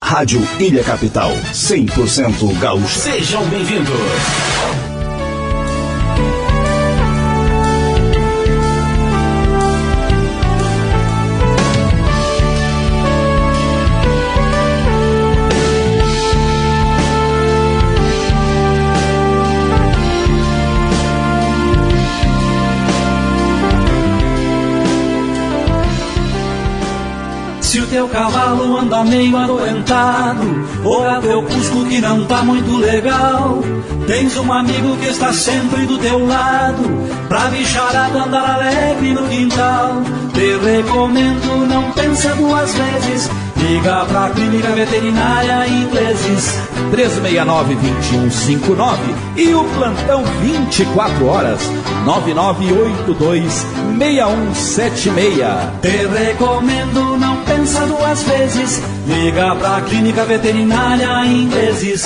Rádio Ilha Capital, 100% gaúcho. Sejam bem-vindos. Se o teu cavalo anda meio adoentado, ou é teu cusco que não tá muito legal, tens um amigo que está sempre do teu lado, pra bicharada andar alegre no quintal. Te recomendo, não pensa duas vezes, liga pra Clínica Veterinária Ingleses, 369-2159 e o plantão 24 horas, 9982-6176. Te recomendo, não pensa duas vezes, liga pra Clínica Veterinária Ingleses.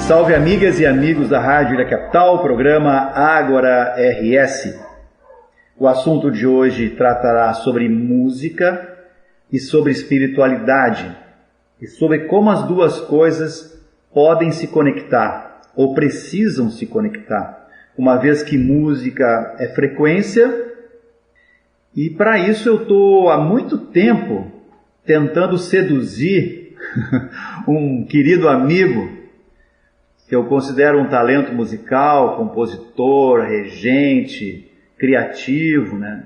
Salve amigas e amigos da Rádio Ilha Capital, programa Ágora RS. O assunto de hoje tratará sobre música e sobre espiritualidade, e sobre como as duas coisas podem se conectar, ou precisam se conectar, uma vez que música é frequência, e para isso eu estou há muito tempo tentando seduzir um querido amigo, que eu considero um talento musical, compositor, regente, criativo, né?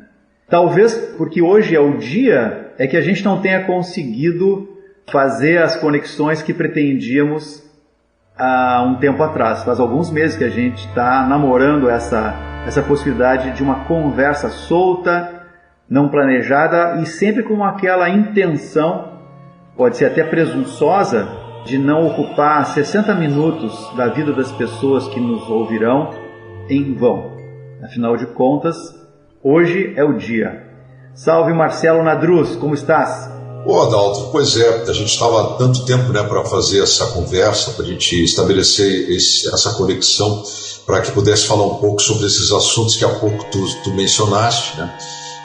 Talvez porque hoje é o dia que a gente não tenha conseguido fazer as conexões que pretendíamos há um tempo atrás. Faz alguns meses que a gente está namorando essa possibilidade de uma conversa solta, não planejada e sempre com aquela intenção, pode ser até presunçosa, de não ocupar 60 minutos da vida das pessoas que nos ouvirão em vão. Afinal de contas, hoje é o dia. Salve Marcelo Nadruz, como estás? Ô Adalto, pois é, a gente estava há tanto tempo para fazer essa conversa, para a gente estabelecer essa conexão, para que pudesse falar um pouco sobre esses assuntos que há pouco tu mencionaste, né?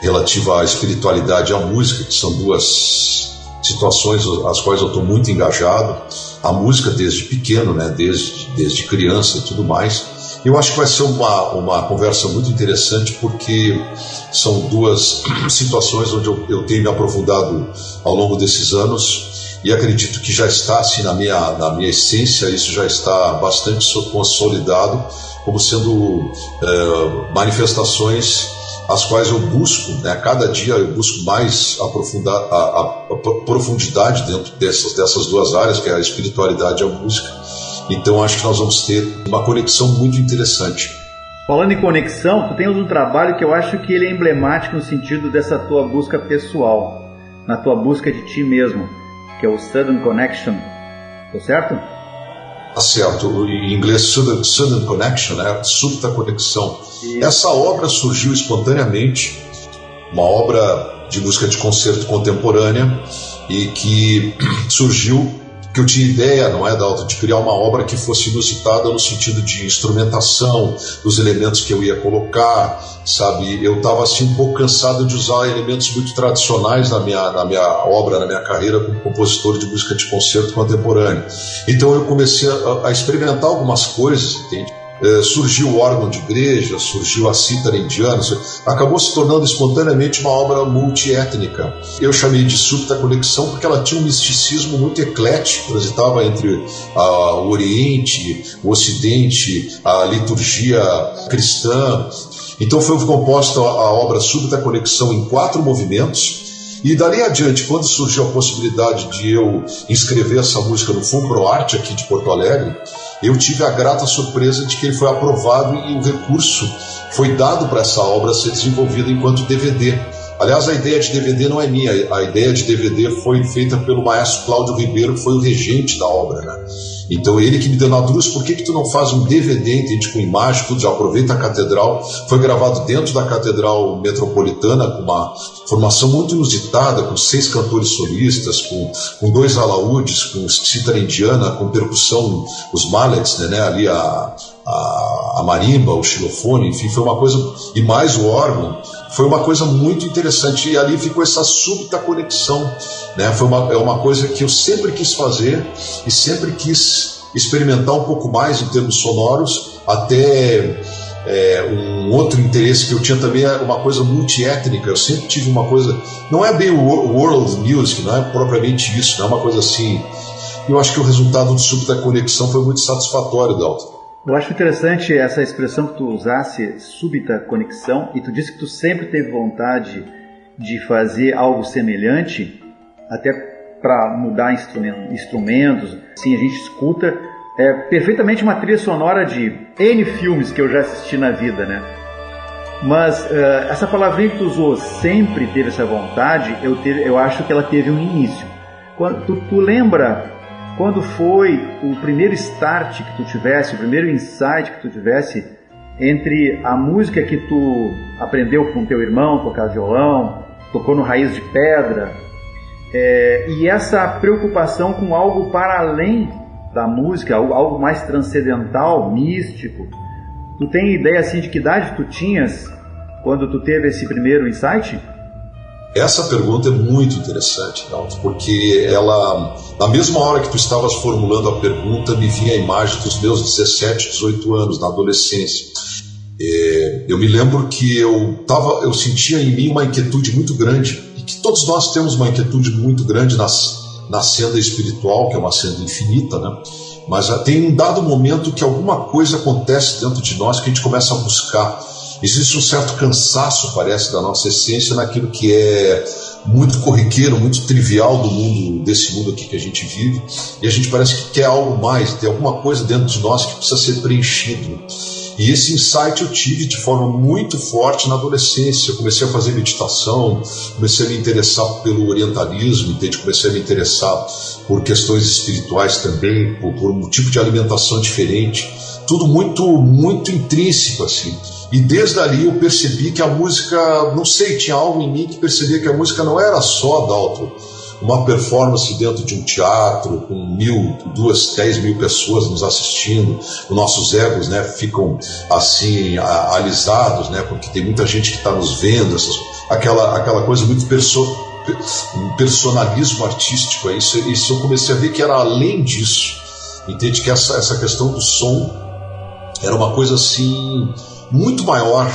Relativa à espiritualidade e à música, que são duas situações às quais eu estou muito engajado. A música desde pequeno, né? desde criança e tudo mais. Eu acho que vai ser uma conversa muito interessante, porque são duas situações onde eu tenho me aprofundado ao longo desses anos, e acredito que já está assim, na minha essência, isso já está bastante consolidado como sendo manifestações as quais eu busco, né? Cada dia eu busco mais aprofundar a profundidade dentro dessas duas áreas, que é a espiritualidade e a música. Então acho que nós vamos ter uma conexão muito interessante. Falando em conexão, tu tens um trabalho que eu acho que ele é emblemático no sentido dessa tua busca pessoal, na tua busca de ti mesmo, que é o Sudden Connection, tá certo? Tá certo, em inglês Sudden Connection, né? Súbita conexão. Essa obra surgiu espontaneamente, uma obra de música de concerto contemporânea, e que surgiu, que eu tinha ideia, não é, Dalton, de criar uma obra que fosse inusitada no sentido de instrumentação, dos elementos que eu ia colocar, sabe? Eu estava assim um pouco cansado de usar elementos muito tradicionais na minha obra, na minha carreira como compositor de música de concerto contemporâneo. Então eu comecei a experimentar algumas coisas, entende? Surgiu o órgão de igreja, surgiu a cítara indiana, acabou se tornando espontaneamente uma obra multiétnica. Eu chamei de Súbita Conexão porque ela tinha um misticismo muito eclético, transitava entre o Oriente, o Ocidente, a liturgia cristã. Então foi composta a obra Súbita Conexão em 4 movimentos. E dali adiante, quando surgiu a possibilidade de eu inscrever essa música no FunProArt aqui de Porto Alegre, eu tive a grata surpresa de que ele foi aprovado e o recurso foi dado para essa obra ser desenvolvida enquanto DVD Aliás, a ideia de DVD não é minha, a ideia de DVD foi feita pelo maestro Cláudio Ribeiro, que foi o regente da obra, né? Então ele que me deu na Drus, por que tu não faz um DVD, entende, com imagem, tudo, já aproveita a catedral. Foi gravado dentro da Catedral Metropolitana, com uma formação muito inusitada, com 6 cantores solistas, com 2 alaúdes, com cítara indiana, com percussão, os mallets, né, ali a marimba, o xilofone, enfim, foi uma coisa, e mais o órgão, foi uma coisa muito interessante, e ali ficou essa súbita conexão, né? É uma coisa que eu sempre quis fazer e sempre quis experimentar um pouco mais em termos sonoros, até um outro interesse que eu tinha também é uma coisa multiétnica. Eu sempre tive uma coisa, não é bem o world music, não é propriamente isso, não é uma coisa assim. Eu acho que o resultado do súbita conexão foi muito satisfatório, Dalton. Eu acho interessante essa expressão que tu usasse, súbita conexão, e tu disse que tu sempre teve vontade de fazer algo semelhante, até para mudar instrumentos. Assim, a gente escuta perfeitamente uma trilha sonora de N filmes que eu já assisti na vida, né? Mas essa palavrinha que tu usou, sempre teve essa vontade, eu acho que ela teve um início. Tu lembra quando foi o primeiro start que tu tivesse, o primeiro insight que tu tivesse entre a música que tu aprendeu com teu irmão, tocar violão, tocou no Raiz de Pedra, e essa preocupação com algo para além da música, algo mais transcendental, místico? Tu tem ideia assim de que idade tu tinhas quando tu teve esse primeiro insight? Essa pergunta é muito interessante, Dalton, porque ela, na mesma hora que tu estavas formulando a pergunta, me vinha a imagem dos meus 17, 18 anos, na adolescência. Eu me lembro que eu sentia em mim uma inquietude muito grande, e que todos nós temos uma inquietude muito grande na senda espiritual, que é uma senda infinita, né? Mas tem um dado momento que alguma coisa acontece dentro de nós que a gente começa a buscar. Existe um certo cansaço, parece, da nossa essência naquilo que é muito corriqueiro, muito trivial desse mundo aqui que a gente vive, e a gente parece que quer algo mais, tem alguma coisa dentro de nós que precisa ser preenchido. E esse insight eu tive de forma muito forte na adolescência. Eu comecei a fazer meditação, comecei a me interessar pelo orientalismo, comecei a me interessar por questões espirituais também, por um tipo de alimentação diferente, tudo muito, muito intrínseco assim. E desde ali eu percebi que a música, não sei, tinha algo em mim que percebia que a música não era só, Dalton, uma performance dentro de um teatro com 1.000, 2.000, 10.000 pessoas nos assistindo. Os nossos egos, né, ficam assim alisados, né, porque tem muita gente que está nos vendo, aquela coisa muito um personalismo artístico. Isso eu comecei a ver que era além disso. Entende que essa questão do som era uma coisa assim muito maior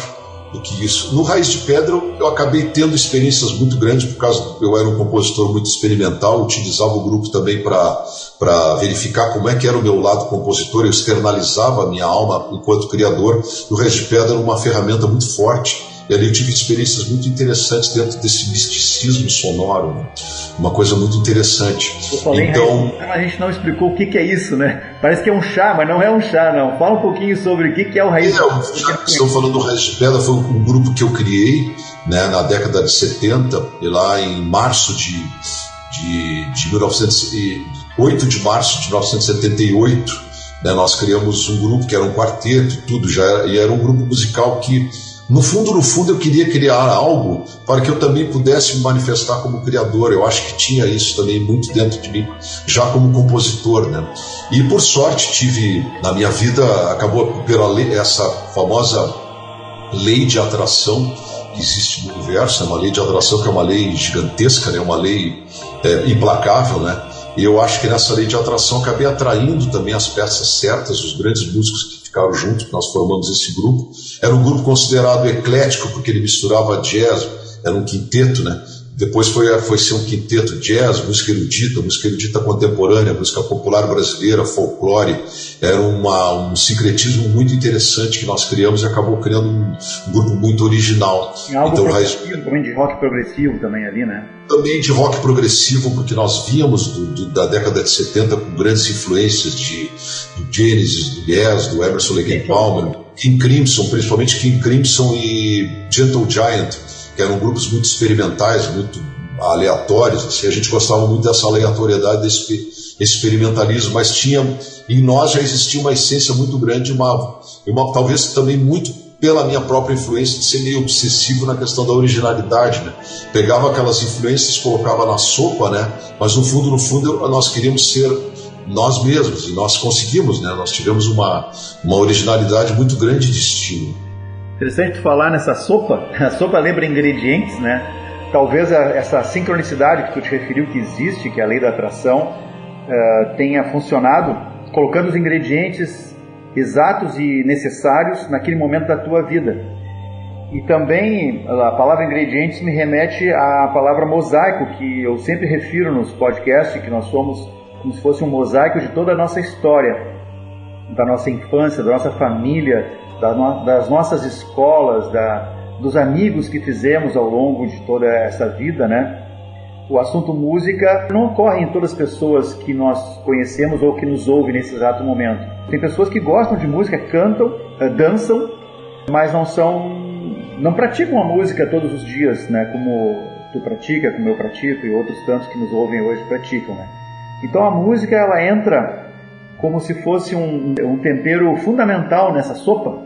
do que isso. No Raiz de Pedra eu acabei tendo experiências muito grandes, por causa eu era um compositor muito experimental, utilizava o grupo também para verificar como é que era o meu lado compositor, eu externalizava a minha alma enquanto criador. O Raiz de Pedra era uma ferramenta muito forte, e ali eu tive experiências muito interessantes dentro desse misticismo sonoro, né? Uma coisa muito interessante. Então, a gente não explicou o que é isso, né? Parece que é um chá, mas não é um chá, não. Fala um pouquinho sobre o que é o Raiz de Pedra. Estou falando do Raiz de Pedra, foi um grupo que eu criei, né, na década de 70, e lá em março de 8 de março de 1978, né, nós criamos um grupo que era um quarteto e tudo, e era um grupo musical que, no fundo, eu queria criar algo para que eu também pudesse me manifestar como criador. Eu acho que tinha isso também muito dentro de mim, já como compositor, né? E por sorte tive, na minha vida, acabou essa famosa lei de atração que existe no universo, né? Uma lei de atração que é uma lei gigantesca, né? Uma lei implacável, né? E eu acho que nessa lei de atração acabei atraindo também as peças certas, os grandes músicos que ficaram juntos, que nós formamos esse grupo. Era um grupo considerado eclético, porque ele misturava jazz, era um quinteto, né? Depois foi ser um quinteto jazz, música erudita contemporânea, música popular brasileira, folclore. Era um sincretismo muito interessante que nós criamos e acabou criando um grupo muito original. Tem algo então, também de rock progressivo também ali, né? Também de rock progressivo, porque nós víamos da década de 70 com grandes influências do Genesis, do Yes, do Emerson Lake and Palmer, King Crimson, principalmente King Crimson e Gentle Giant, que eram grupos muito experimentais, muito aleatórios, assim, a gente gostava muito dessa aleatoriedade, desse experimentalismo, mas em nós já existia uma essência muito grande, talvez também muito pela minha própria influência de ser meio obsessivo na questão da originalidade, né? Pegava aquelas influências, colocava na sopa, né? Mas no fundo nós queríamos ser nós mesmos, e nós conseguimos, né? Nós tivemos uma originalidade muito grande de estilo. Interessante falar nessa sopa. A sopa lembra ingredientes, né? Talvez essa sincronicidade que tu te referiu que existe, que é a lei da atração, tenha funcionado colocando os ingredientes exatos e necessários naquele momento da tua vida. E também a palavra ingredientes me remete à palavra mosaico, que eu sempre refiro nos podcasts, que nós somos como se fosse um mosaico de toda a nossa história, da nossa infância, da nossa família, das nossas escolas, dos amigos que fizemos ao longo de toda essa vida, né? O assunto música não ocorre em todas as pessoas que nós conhecemos ou que nos ouvem nesse exato momento. Tem pessoas que gostam de música, cantam, dançam, mas não praticam a música todos os dias, né? Como tu pratica, como eu pratico e outros tantos que nos ouvem hoje praticam, né? Então a música, ela entra como se fosse um tempero fundamental nessa sopa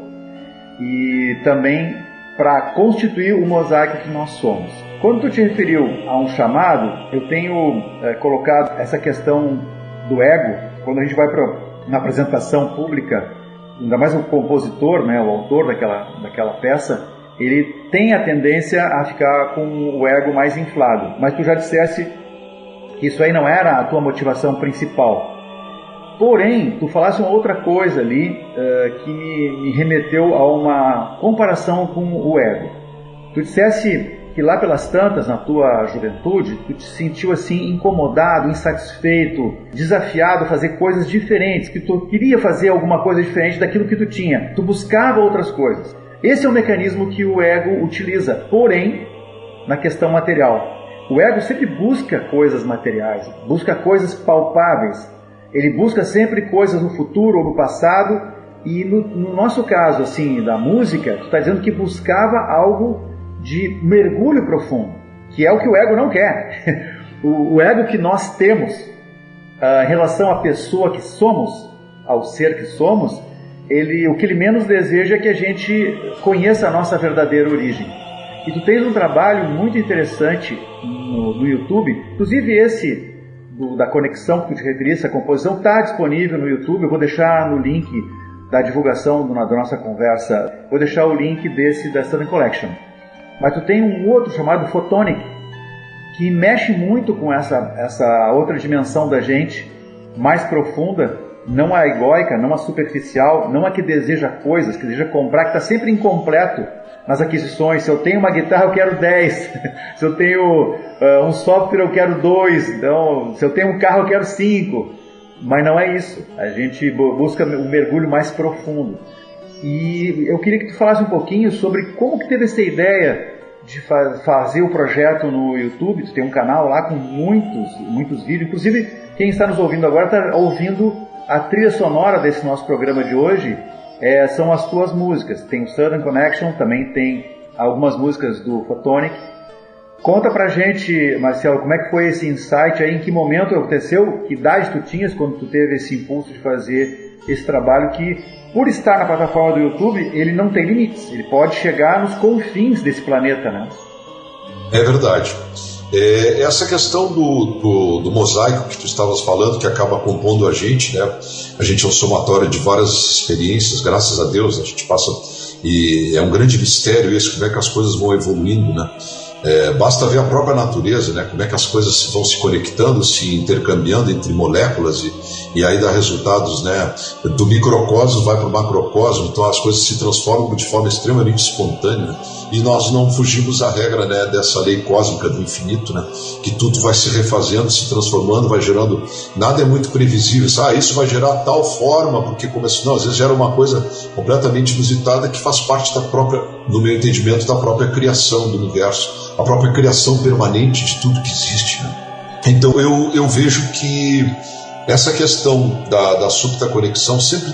e também para constituir o mosaico que nós somos. Quando tu te referiu a um chamado, eu tenho colocado essa questão do ego. Quando a gente vai para uma apresentação pública, ainda mais o compositor, né, o autor daquela peça, ele tem a tendência a ficar com o ego mais inflado. Mas tu já disseste que isso aí não era a tua motivação principal. Porém, tu falaste uma outra coisa ali que me remeteu a uma comparação com o ego. Tu disseste que lá pelas tantas, na tua juventude, tu te sentiu assim incomodado, insatisfeito, desafiado a fazer coisas diferentes, que tu queria fazer alguma coisa diferente daquilo que tu tinha. Tu buscava outras coisas. Esse é o mecanismo que o ego utiliza, porém, na questão material. O ego sempre busca coisas materiais, busca coisas palpáveis. Ele busca sempre coisas no futuro ou no passado, e no nosso caso, assim, da música, tu está dizendo que buscava algo de mergulho profundo, que é o que o ego não quer. O ego que nós temos em relação à pessoa que somos, ao ser que somos, o que ele menos deseja é que a gente conheça a nossa verdadeira origem. E tu tens um trabalho muito interessante no YouTube, inclusive esse da conexão que tu te referiste, a composição está disponível no YouTube. Eu vou deixar no link da divulgação da nossa conversa, vou deixar o link da Southern Collection. Mas tu tem um outro chamado Photonic, que mexe muito com essa outra dimensão da gente, mais profunda, não a egóica, não a superficial, não a que deseja coisas, que deseja comprar, que está sempre incompleto nas aquisições. Se eu tenho uma guitarra, eu quero 10. Se eu tenho um software, eu quero 2. Então, se eu tenho um carro, eu quero 5. Mas não é isso. A gente busca um mergulho mais profundo. E eu queria que tu falasse um pouquinho sobre como que teve essa ideia de fazer o projeto no YouTube. Tu tem um canal lá com muitos vídeos. Inclusive, quem está nos ouvindo agora está ouvindo a trilha sonora desse nosso programa de hoje. São as tuas músicas. Tem o Southern Connection, também tem algumas músicas do Photonic. Conta pra gente, Marcelo, como é que foi esse insight aí, em que momento aconteceu, que idade tu tinhas quando tu teve esse impulso de fazer esse trabalho que, por estar na plataforma do YouTube, ele não tem limites, ele pode chegar nos confins desse planeta, né? É verdade. Essa questão do mosaico que tu estavas falando, que acaba compondo a gente, né? A gente é um somatório de várias experiências, graças a Deus, a gente passa, e é um grande mistério esse, como é que as coisas vão evoluindo, né? Basta ver a própria natureza, né? Como é que as coisas vão se conectando, se intercambiando entre moléculas e aí dá resultados, né? Do microcosmos vai para o macrocosmo, então as coisas se transformam de forma extremamente espontânea, né? E nós não fugimos à regra, né, dessa lei cósmica do infinito, né? Que tudo vai se refazendo, se transformando, vai gerando, nada é muito previsível, isso vai gerar tal forma, porque começou, não, às vezes gera uma coisa completamente inusitada que faz parte da própria, no meu entendimento, da própria criação do universo, a própria criação permanente de tudo que existe, né? Então eu vejo que essa questão da súbita conexão sempre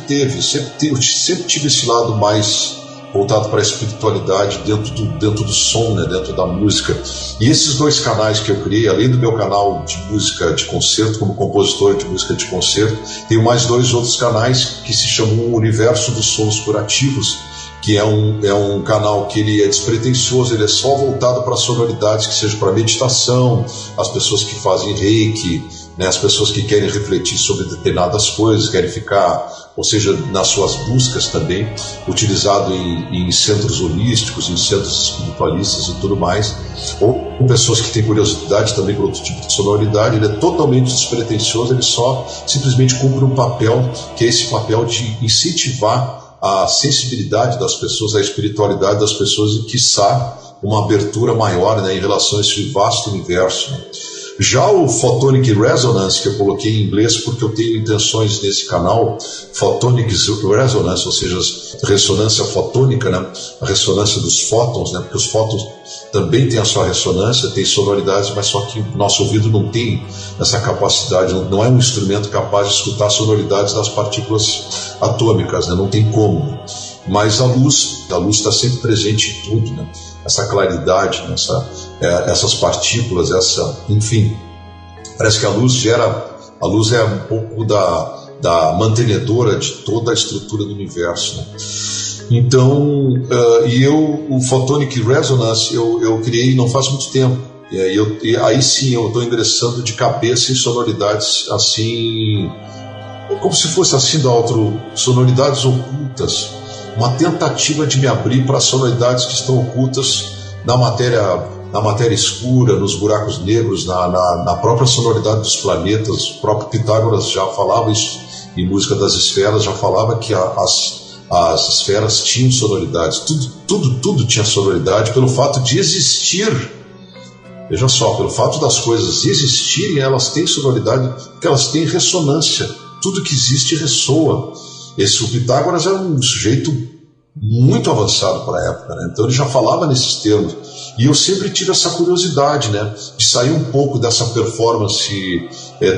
tive esse lado mais voltado para a espiritualidade dentro do som, né, dentro da música. E esses 2 canais que eu criei, além do meu canal de música de concerto, como compositor de música de concerto, tenho mais 2 outros canais que se chamam Universo dos Sons Curativos, que é um canal que ele é despretensioso, ele é só voltado para sonoridades que sejam para meditação, as pessoas que fazem reiki, né, as pessoas que querem refletir sobre determinadas coisas, querem ficar, ou seja, nas suas buscas também, utilizado em centros holísticos, em centros espiritualistas e tudo mais, ou pessoas que têm curiosidade também por outro tipo de sonoridade. Ele é totalmente despretensioso, ele só simplesmente cumpre um papel, que é esse papel de incentivar a sensibilidade das pessoas, a espiritualidade das pessoas e, quiçá, uma abertura maior, né, em relação a esse vasto universo. Já o Photonic Resonance, que eu coloquei em inglês porque eu tenho intenções nesse canal, Photonic Resonance, ou seja, ressonância fotônica, né, a ressonância dos fótons, né, porque os fótons também têm a sua ressonância, tem sonoridades, mas só que o nosso ouvido não tem essa capacidade, não é um instrumento capaz de escutar sonoridades das partículas atômicas, né, não tem como. Mas a luz está sempre presente em tudo, né? Essa claridade, né? Essas partículas, enfim, parece que a luz é um pouco da mantenedora de toda a estrutura do universo, né? Então, o Photonic Resonance eu criei não faz muito tempo, e aí sim eu estou ingressando de cabeça em sonoridades assim, como se fosse assim da outro, sonoridades ocultas, uma tentativa de me abrir para sonoridades que estão ocultas na matéria escura, nos buracos negros, na própria sonoridade dos planetas. O próprio Pitágoras já falava isso em Música das Esferas, já falava que as esferas tinham sonoridades, tudo tinha sonoridade pelo fato de existir. Veja só, pelo fato das coisas existirem, elas têm sonoridade, porque elas têm ressonância. Tudo que existe ressoa. O Pitágoras era um sujeito muito avançado para a época, né? Então ele já falava nesses termos. E eu sempre tive essa curiosidade, né, de sair um pouco dessa performance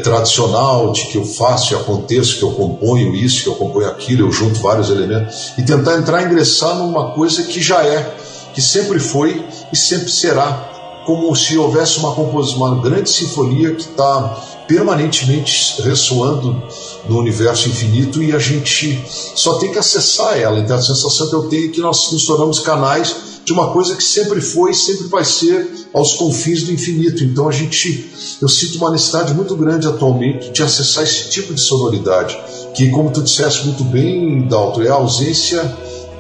tradicional, de que eu faço e aconteço, que eu componho isso, que eu componho aquilo, eu junto vários elementos, e tentar ingressar numa coisa que já é, que sempre foi e sempre será, como se houvesse uma grande sinfonia que está permanentemente ressoando no universo infinito, e a gente só tem que acessar ela. Então a sensação que eu tenho é que nós nos tornamos canais de uma coisa que sempre foi e sempre vai ser aos confins do infinito. Então eu sinto uma necessidade muito grande atualmente de acessar esse tipo de sonoridade, que, como tu disseste muito bem, Dalton, é a ausência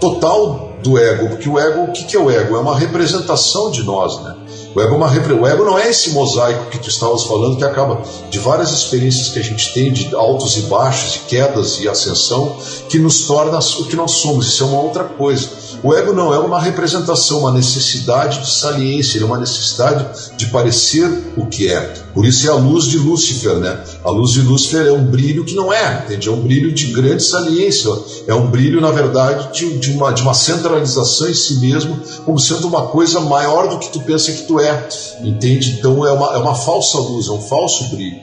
total do ego, porque o ego, o que é o ego? É uma representação de nós, né? O ego não é esse mosaico que tu estavas falando, que acaba de várias experiências que a gente tem, de altos e baixos, de quedas e ascensão, que nos torna o que nós somos. Isso é uma outra coisa. O ego não é uma representação, uma necessidade de saliência, ele é uma necessidade de parecer o que é. Por isso é a luz de Lúcifer, né? A luz de Lúcifer é um brilho que não é, entende? É um brilho de grande saliência, é um brilho, na verdade, de uma centralização em si mesmo, como sendo uma coisa maior do que tu pensa que tu é, entende? Então é uma falsa luz, é um falso brilho,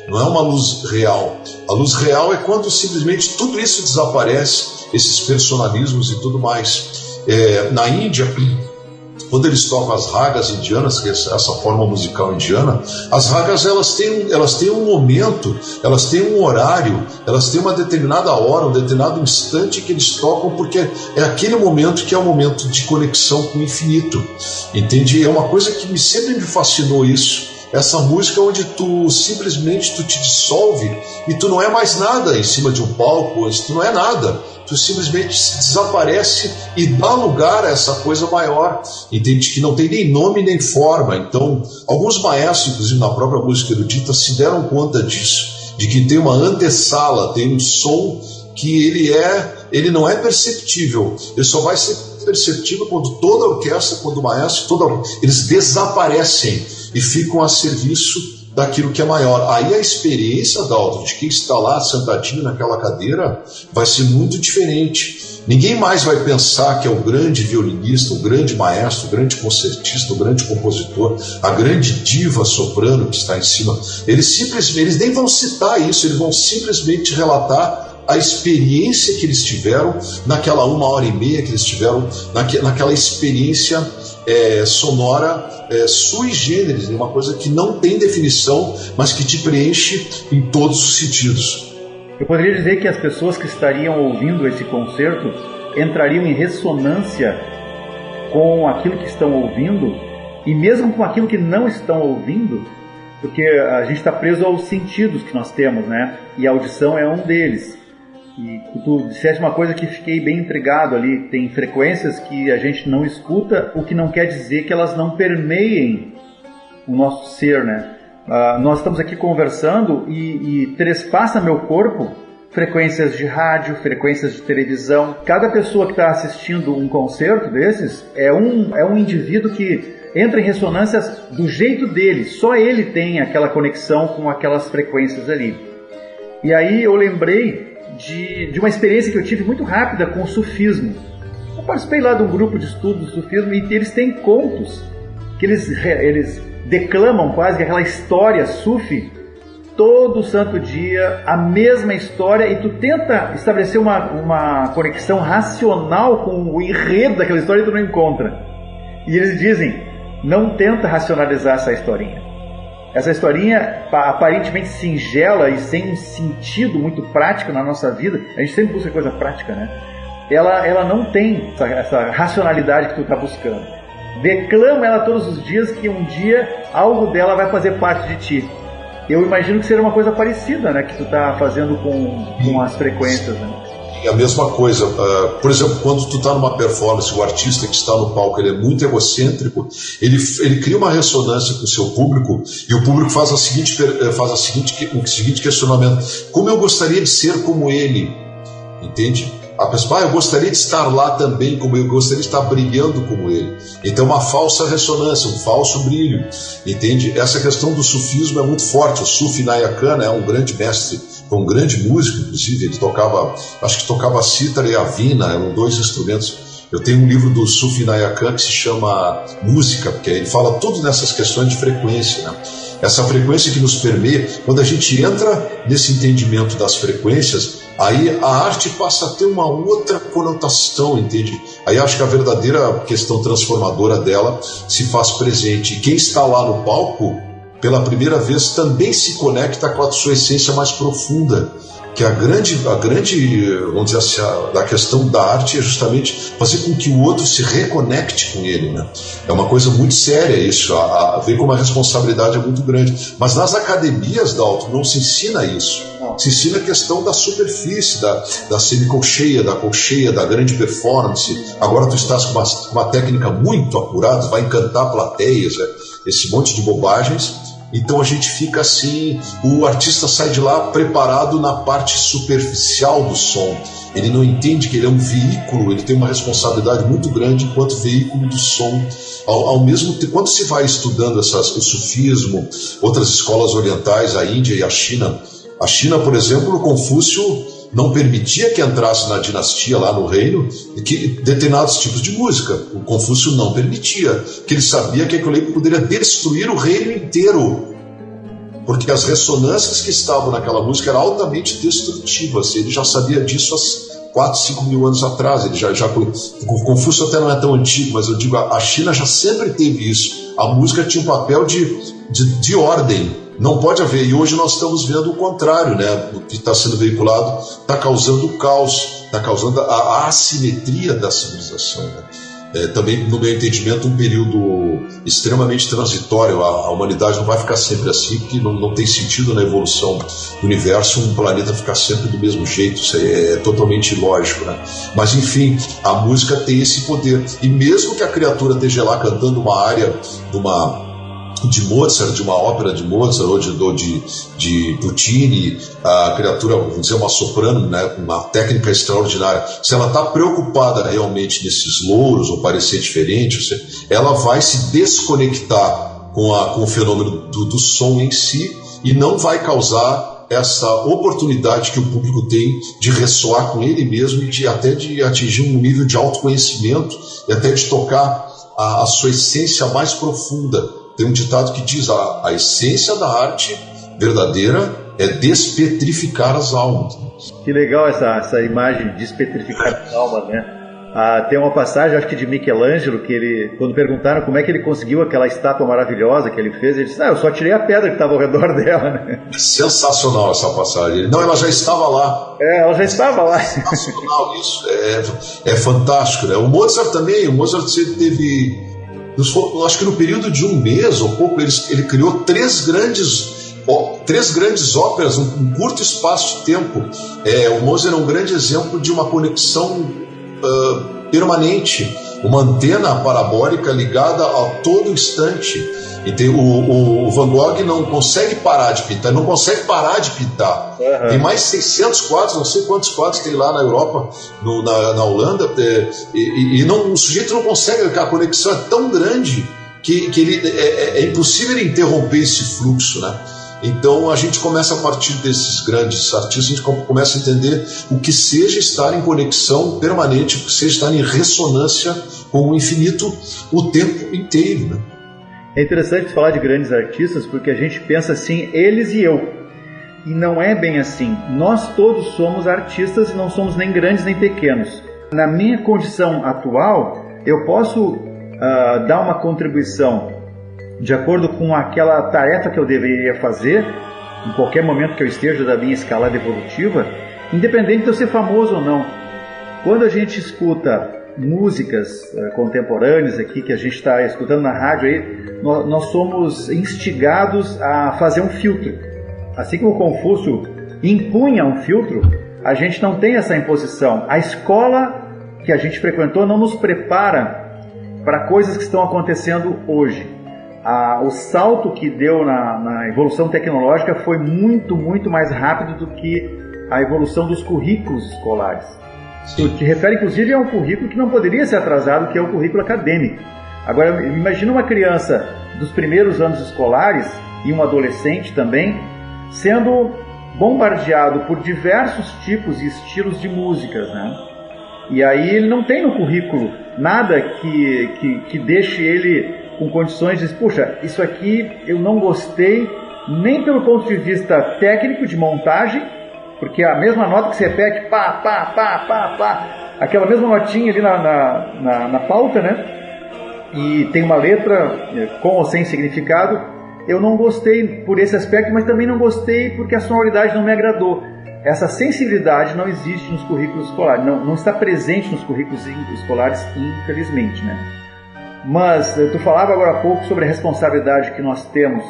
não é uma luz real. A luz real é quando simplesmente tudo isso desaparece, esses personalismos e tudo mais. Na Índia, quando eles tocam as ragas indianas, que é essa forma musical indiana, as ragas elas têm um momento, elas têm um horário, elas têm uma determinada hora, um determinado instante que eles tocam, porque é aquele momento que é o momento de conexão com o infinito, entende? É uma coisa que sempre me fascinou isso. Essa música onde tu simplesmente te dissolve e tu não é mais nada em cima de um palco, tu não é nada, tu simplesmente desaparece e dá lugar a essa coisa maior, entende? Que não tem nem nome nem forma. Então, alguns maestros, inclusive na própria música erudita, se deram conta disso, de que tem uma antessala, tem um som que ele não é perceptível, ele só vai ser perceptível quando toda a orquestra, quando o maestro, eles desaparecem e ficam a serviço daquilo que é maior. Aí a experiência, Dalton, de quem está lá sentadinho naquela cadeira vai ser muito diferente. Ninguém mais vai pensar que é o grande violinista, o grande maestro, o grande concertista, o grande compositor, a grande diva soprano que está em cima. Eles nem vão citar isso, eles vão simplesmente relatar a experiência que eles tiveram naquela 1h30 que eles tiveram, naquela experiência sonora sui generis, uma coisa que não tem definição, mas que te preenche em todos os sentidos. Eu poderia dizer que as pessoas que estariam ouvindo esse concerto entrariam em ressonância com aquilo que estão ouvindo e mesmo com aquilo que não estão ouvindo, porque a gente está preso aos sentidos que nós temos, né? E a audição é um deles. E tu disseste uma coisa que fiquei bem intrigado ali. Tem frequências que a gente não escuta, o que não quer dizer que elas não permeiem o nosso ser, né? Nós estamos aqui conversando e trespassa meu corpo frequências de rádio, frequências de televisão. Cada pessoa que está assistindo um concerto desses é um indivíduo que entra em ressonâncias do jeito dele. Só ele tem aquela conexão com aquelas frequências ali. E aí eu lembrei de uma experiência que eu tive muito rápida com o sufismo. Eu participei lá de um grupo de estudo do sufismo e eles têm contos que eles declamam quase aquela história sufi todo santo dia, a mesma história, e tu tenta estabelecer uma conexão racional com o enredo daquela história e tu não encontra. E eles dizem, não tenta racionalizar essa historinha. Essa historinha aparentemente singela e sem um sentido muito prático na nossa vida, a gente sempre busca coisa prática, né? Ela não tem essa racionalidade que tu está buscando. Declama ela todos os dias que um dia algo dela vai fazer parte de ti. Eu imagino que seria uma coisa parecida, né, que tu está fazendo com as frequências, né? É a mesma coisa. Por exemplo, quando tu está numa performance, o artista que está no palco, ele é muito egocêntrico, ele cria uma ressonância com o seu público, e o público faz o seguinte questionamento: como eu gostaria de ser como ele? Entende? A pessoa, eu gostaria de estar lá também, como eu gostaria de estar brilhando como ele. Então, uma falsa ressonância, um falso brilho, entende? Essa questão do sufismo é muito forte. O Sufi Nayakana é um grande mestre, foi um grande músico, inclusive. Ele acho que tocava a cítara e a vina, eram dois instrumentos. Eu tenho um livro do Sufi Nayakana que se chama Música, porque ele fala tudo nessas questões de frequência, né? Essa frequência que nos permeia. Quando a gente entra nesse entendimento das frequências, aí a arte passa a ter uma outra conotação, entende? Aí acho que a verdadeira questão transformadora dela se faz presente. E quem está lá no palco, pela primeira vez, também se conecta com a sua essência mais profunda. Que a grande, vamos dizer assim, a questão da arte é justamente fazer com que o outro se reconecte com ele, né? É uma coisa muito séria isso, vê como a responsabilidade é muito grande. Mas nas academias, Dalton, não se ensina isso. Se ensina a questão da superfície, da semicolcheia, da colcheia, da grande performance. Agora tu estás com uma técnica muito apurada, vai encantar plateias, esse monte de bobagens. Então a gente fica assim, o artista sai de lá preparado na parte superficial do som. Ele não entende que ele é um veículo, ele tem uma responsabilidade muito grande enquanto veículo do som. Ao mesmo tempo, quando se vai estudando o sufismo, outras escolas orientais, a Índia e a China, por exemplo, o Confúcio não permitia que entrasse na dinastia lá no reino que determinados tipos de música. O Confúcio não permitia, que ele sabia que aquilo poderia destruir o reino inteiro, porque as ressonâncias que estavam naquela música eram altamente destrutivas. Ele já sabia disso há 4, 5 mil anos atrás. O Confúcio até não é tão antigo, mas eu digo, a China já sempre teve isso. A música tinha um papel de ordem. Não pode haver, e hoje nós estamos vendo o contrário, né? O que está sendo veiculado está causando caos, está causando a assimetria da civilização, né? Também, no meu entendimento, um período extremamente transitório. A humanidade não vai ficar sempre assim, porque não tem sentido na evolução do universo um planeta ficar sempre do mesmo jeito. Isso é totalmente ilógico, né? Mas, enfim, a música tem esse poder. E mesmo que a criatura esteja lá cantando uma área de Mozart, de uma ópera de Mozart ou de Puccini, a criatura, vamos dizer, uma soprano, né, com uma técnica extraordinária, se ela está preocupada realmente nesses louros ou parecer diferente, ela vai se desconectar com o fenômeno do som em si e não vai causar essa oportunidade que o público tem de ressoar com ele mesmo e até de atingir um nível de autoconhecimento e até de tocar a sua essência mais profunda. Tem um ditado que diz: a essência da arte verdadeira é despetrificar as almas. Que legal essa imagem de despetrificar as almas, né? Tem uma passagem, acho que de Michelangelo, que ele, quando perguntaram como é que ele conseguiu aquela estátua maravilhosa que ele fez, ele disse, eu só tirei a pedra que estava ao redor dela, né? Sensacional essa passagem. Não, ela já estava lá. Ela já estava lá. Sensacional isso, é fantástico, né? O Mozart teve, acho que no período de um mês ou pouco, ele criou três grandes óperas num curto espaço de tempo. O Mozart é um grande exemplo de uma conexão permanente, uma antena parabólica ligada a todo instante. Então, o Van Gogh não consegue parar de pintar, Tem mais 600 quadros, não sei quantos quadros tem lá na Europa, na Holanda, o sujeito não consegue, a conexão é tão grande que é impossível interromper esse fluxo, né? Então a gente começa, a partir desses grandes artistas, a gente começa a entender o que seja estar em conexão permanente, o que seja estar em ressonância com o infinito o tempo inteiro, né? É interessante falar de grandes artistas porque a gente pensa assim, eles e eu. E não é bem assim. Nós todos somos artistas e não somos nem grandes nem pequenos. Na minha condição atual, eu posso dar uma contribuição de acordo com aquela tarefa que eu deveria fazer, em qualquer momento que eu esteja da minha escalada evolutiva, independente de eu ser famoso ou não. Quando a gente escuta músicas contemporâneas aqui, que a gente está escutando na rádio, aí, nós somos instigados a fazer um filtro. Assim como Confúcio impunha um filtro, a gente não tem essa imposição. A escola que a gente frequentou não nos prepara para coisas que estão acontecendo hoje. O salto que deu na evolução tecnológica foi muito, muito mais rápido do que a evolução dos currículos escolares. Tu te refere, inclusive, a um currículo que não poderia ser atrasado, que é o currículo acadêmico. Agora, imagina uma criança dos primeiros anos escolares, e um adolescente também, sendo bombardeado por diversos tipos e estilos de músicas, né? E aí ele não tem no currículo nada que deixe ele com condições de dizer, puxa, isso aqui eu não gostei, nem pelo ponto de vista técnico de montagem, porque a mesma nota que você repete, pá, pá, pá, pá, pá, aquela mesma notinha ali na pauta, né? E tem uma letra com ou sem significado, eu não gostei por esse aspecto, mas também não gostei porque a sonoridade não me agradou. Essa sensibilidade não existe nos currículos escolares, não está presente nos currículos escolares, infelizmente, né? Mas tu falava agora há pouco sobre a responsabilidade que nós temos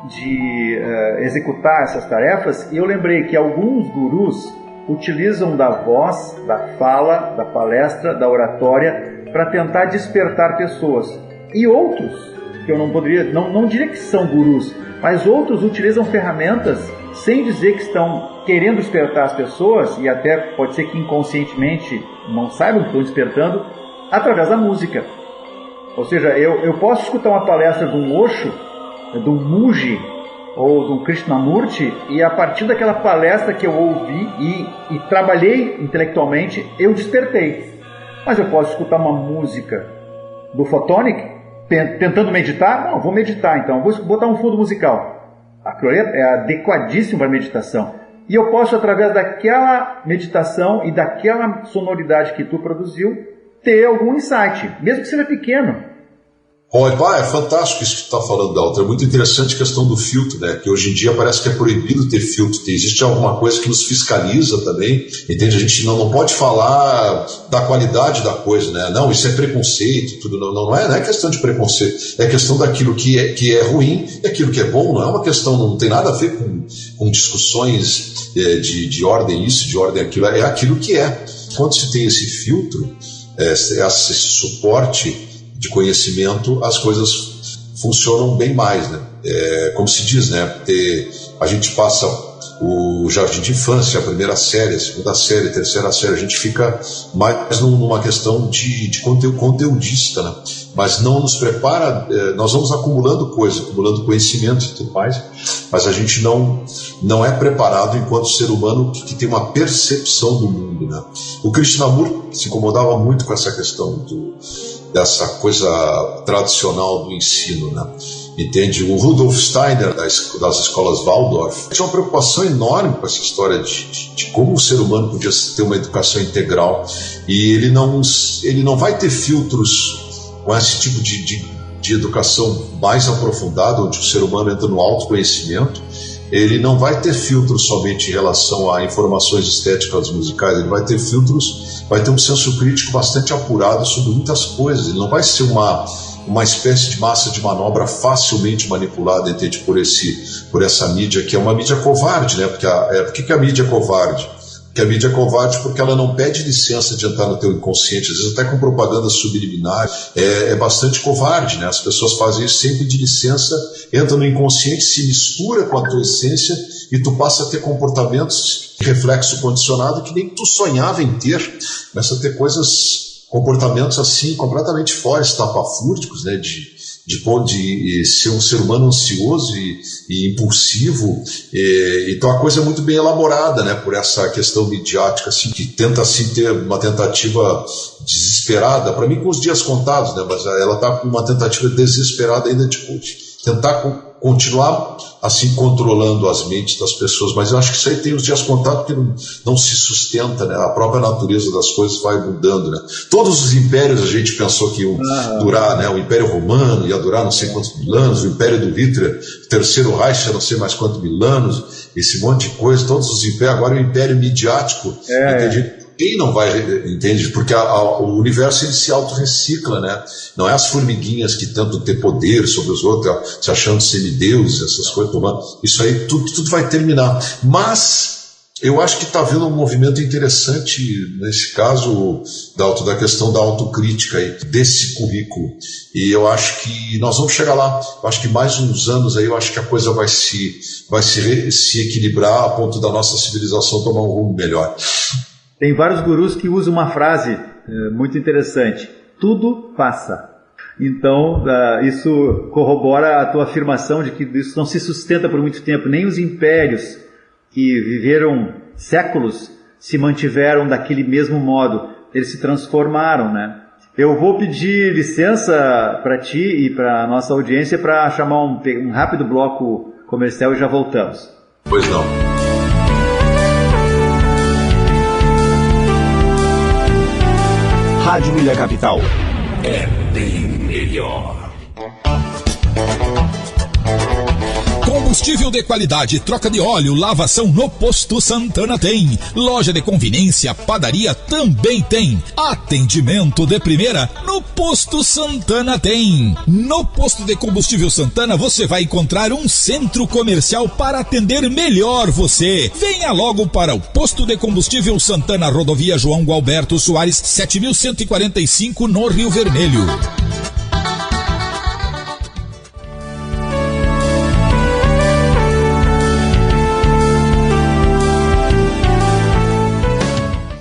de executar essas tarefas, e eu lembrei que alguns gurus utilizam da voz, da fala, da palestra, da oratória para tentar despertar pessoas. E outros, que eu não diria que são gurus, mas outros utilizam ferramentas sem dizer que estão querendo despertar as pessoas, e até pode ser que inconscientemente não saibam que estão despertando, através da música. Ou seja, eu posso escutar uma palestra de um Osho, de um Muji ou de um Krishnamurti, e a partir daquela palestra que eu ouvi e trabalhei intelectualmente, eu despertei. Mas eu posso escutar uma música do Photonic, tentando meditar? Não, vou meditar então, vou botar um fundo musical. Aquilo é adequadíssimo para a meditação. E eu posso, através daquela meditação e daquela sonoridade que tu produziu, ter algum insight, mesmo que seja pequeno. É fantástico isso que tu está falando, Dalton. É muito interessante a questão do filtro, né? Que hoje em dia parece que é proibido ter filtro. Existe alguma coisa que nos fiscaliza também, entende? A gente não pode falar da qualidade da coisa, né? Não, isso é preconceito, tudo. Não é questão de preconceito. É questão daquilo que é ruim e aquilo que é bom. Não é uma questão, não tem nada a ver com discussões de ordem isso, de ordem aquilo. É aquilo que é. Quando se tem esse filtro, esse suporte de conhecimento, as coisas funcionam bem mais, né? Como se diz, né? A gente passa o jardim de infância, a primeira série, a segunda série, a terceira série, a gente fica mais numa questão de conteudista, né? Mas não nos prepara, nós vamos acumulando coisa, acumulando conhecimento e tudo mais, mas a gente não é preparado enquanto ser humano que tem uma percepção do mundo, né? O Krishnamurti se incomodava muito com essa questão dessa coisa tradicional do ensino, né? entende? O Rudolf Steiner, das escolas Waldorf, tinha uma preocupação enorme com essa história de como o ser humano podia ter uma educação integral, e ele não vai ter filtros com esse tipo de educação mais aprofundada, onde o ser humano entra no autoconhecimento. Ele não vai ter filtros somente em relação a informações estéticas musicais, ele vai ter filtros, vai ter um senso crítico bastante apurado sobre muitas coisas. Ele não vai ser uma espécie de massa de manobra facilmente manipulada, entende, por essa mídia, que é uma mídia covarde, né? Por que a mídia é covarde? Porque a mídia é covarde porque ela não pede licença de entrar no teu inconsciente, às vezes até com propaganda subliminar, é bastante covarde, né? As pessoas fazem isso sempre de licença, entram no inconsciente, se mistura com a tua essência e tu passa a ter comportamentos de reflexo condicionado que nem tu sonhava em ter, começa a ter comportamentos assim completamente fora, estapafúrdicos, né? De ser um ser humano ansioso e impulsivo, então a coisa é muito bem elaborada, né, por essa questão midiática, assim, que tenta assim, ter uma tentativa desesperada, para mim com os dias contados, né, mas ela está com uma tentativa desesperada ainda de tentar continuar assim controlando as mentes das pessoas, mas eu acho que isso aí tem os dias contados porque não se sustenta, né? A própria natureza das coisas vai mudando, né? Todos os impérios a gente pensou que iam durar, né? O Império Romano ia durar não sei quantos mil anos, o Império do Hitler, o Terceiro Reich não sei mais quantos mil anos, esse monte de coisa, todos os impérios, agora o Império midiático, entende? Quem não vai, entende? Porque o universo ele se autorrecicla, né? Não é as formiguinhas que tentam ter poder sobre os outros, se achando semideuses, essas coisas. Isso aí tudo vai terminar. Mas eu acho que está havendo um movimento interessante nesse caso da questão da autocrítica aí, desse currículo. E eu acho que nós vamos chegar lá. Eu acho que mais uns anos aí, eu acho que a coisa vai se equilibrar a ponto da nossa civilização tomar um rumo melhor. Tem vários gurus que usam uma frase muito interessante: tudo passa. Então, isso corrobora a tua afirmação de que isso não se sustenta por muito tempo. Nem os impérios que viveram séculos se mantiveram daquele mesmo modo. Eles se transformaram, né? Eu vou pedir licença para ti e para a nossa audiência para chamar um rápido bloco comercial e já voltamos. Pois não. Rádio Ilha Capital. É bem melhor. Combustível de qualidade, troca de óleo, lavação no Posto Santana tem. Loja de conveniência, padaria também tem. Atendimento de primeira no Posto Santana tem. No Posto de Combustível Santana você vai encontrar um centro comercial para atender melhor você. Venha logo para o Posto de Combustível Santana, Rodovia João Gualberto Soares, 7145 no Rio Vermelho.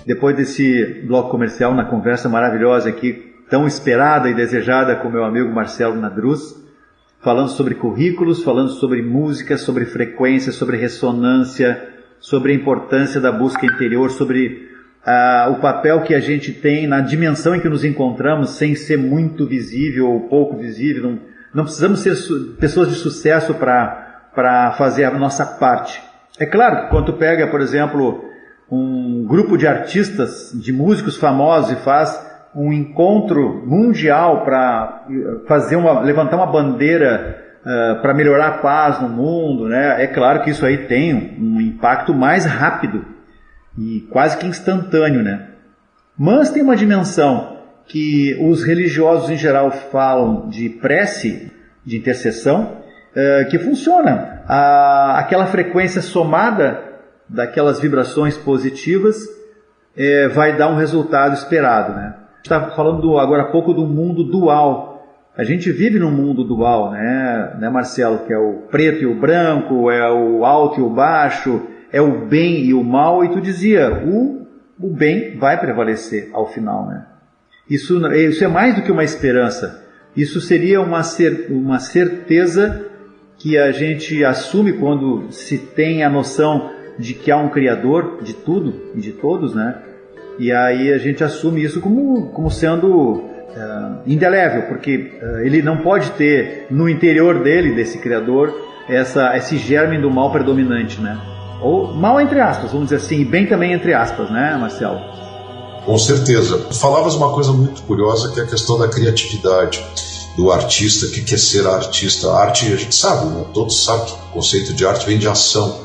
Depois desse bloco comercial, na conversa maravilhosa aqui, tão esperada e desejada com meu amigo Marcelo Nadruz, falando sobre currículos, falando sobre música, sobre frequência, sobre ressonância, sobre a importância da busca interior, sobre o papel que a gente tem na dimensão em que nos encontramos, sem ser muito visível ou pouco visível. Não precisamos ser pessoas de sucesso para fazer a nossa parte. É claro que quando tu pega, por exemplo, um grupo de artistas, de músicos famosos e faz um encontro mundial para levantar uma bandeira para melhorar a paz no mundo, né? É claro que isso aí tem um impacto mais rápido e quase que instantâneo, né? Mas tem uma dimensão que os religiosos em geral falam de prece, de intercessão, que funciona. Aquela frequência somada daquelas vibrações positivas vai dar um resultado esperado, né? A gente está falando agora há pouco do mundo dual. A gente vive num mundo dual, né, Marcelo? Que é o preto e o branco, é o alto e o baixo, é o bem e o mal. E tu dizia, o bem vai prevalecer ao final, né? Isso é mais do que uma esperança. Isso seria uma certeza que a gente assume quando se tem a noção de que há um Criador de tudo e de todos, né? E aí a gente assume isso como sendo indelével, porque ele não pode ter no interior dele, desse criador, esse germe do mal predominante, né? Ou mal entre aspas, vamos dizer assim, e bem também entre aspas, né, Marcelo? Com certeza. Tu falavas uma coisa muito curiosa, que é a questão da criatividade do artista, que quer ser artista. A arte, a gente sabe, né? Todos sabem que o conceito de arte vem de ação.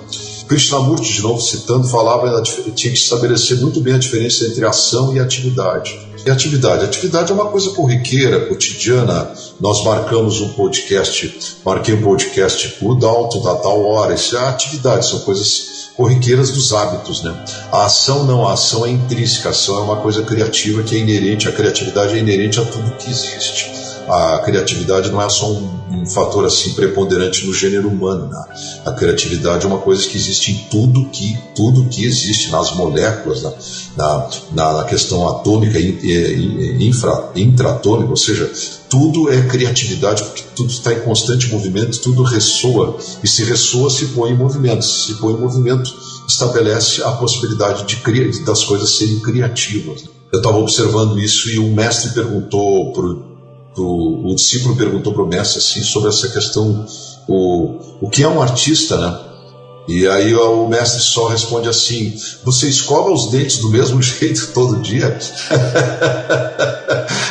Krishnamurti, de novo citando, falava que tinha que estabelecer muito bem a diferença entre ação e atividade. E atividade é uma coisa corriqueira, cotidiana. Nós marquei um podcast com o Dalton da tal hora. Isso é atividade, são coisas corriqueiras dos hábitos, né? A ação não, a ação é intrínseca, a ação é uma coisa criativa que é inerente, a criatividade é inerente a tudo que existe. A criatividade não é só um fator assim preponderante no gênero humano, né? A criatividade é uma coisa que existe em tudo que existe, nas moléculas, na questão atômica e intraatômica, ou seja, tudo é criatividade, porque tudo está em constante movimento, tudo ressoa, e se ressoa, se põe em movimento. Se põe em movimento, estabelece a possibilidade das coisas serem criativas. Eu estava observando isso e o mestre perguntou o discípulo perguntou para o mestre assim, sobre essa questão, o que é um artista, né? E aí o mestre só responde assim: você escova os dentes do mesmo jeito todo dia?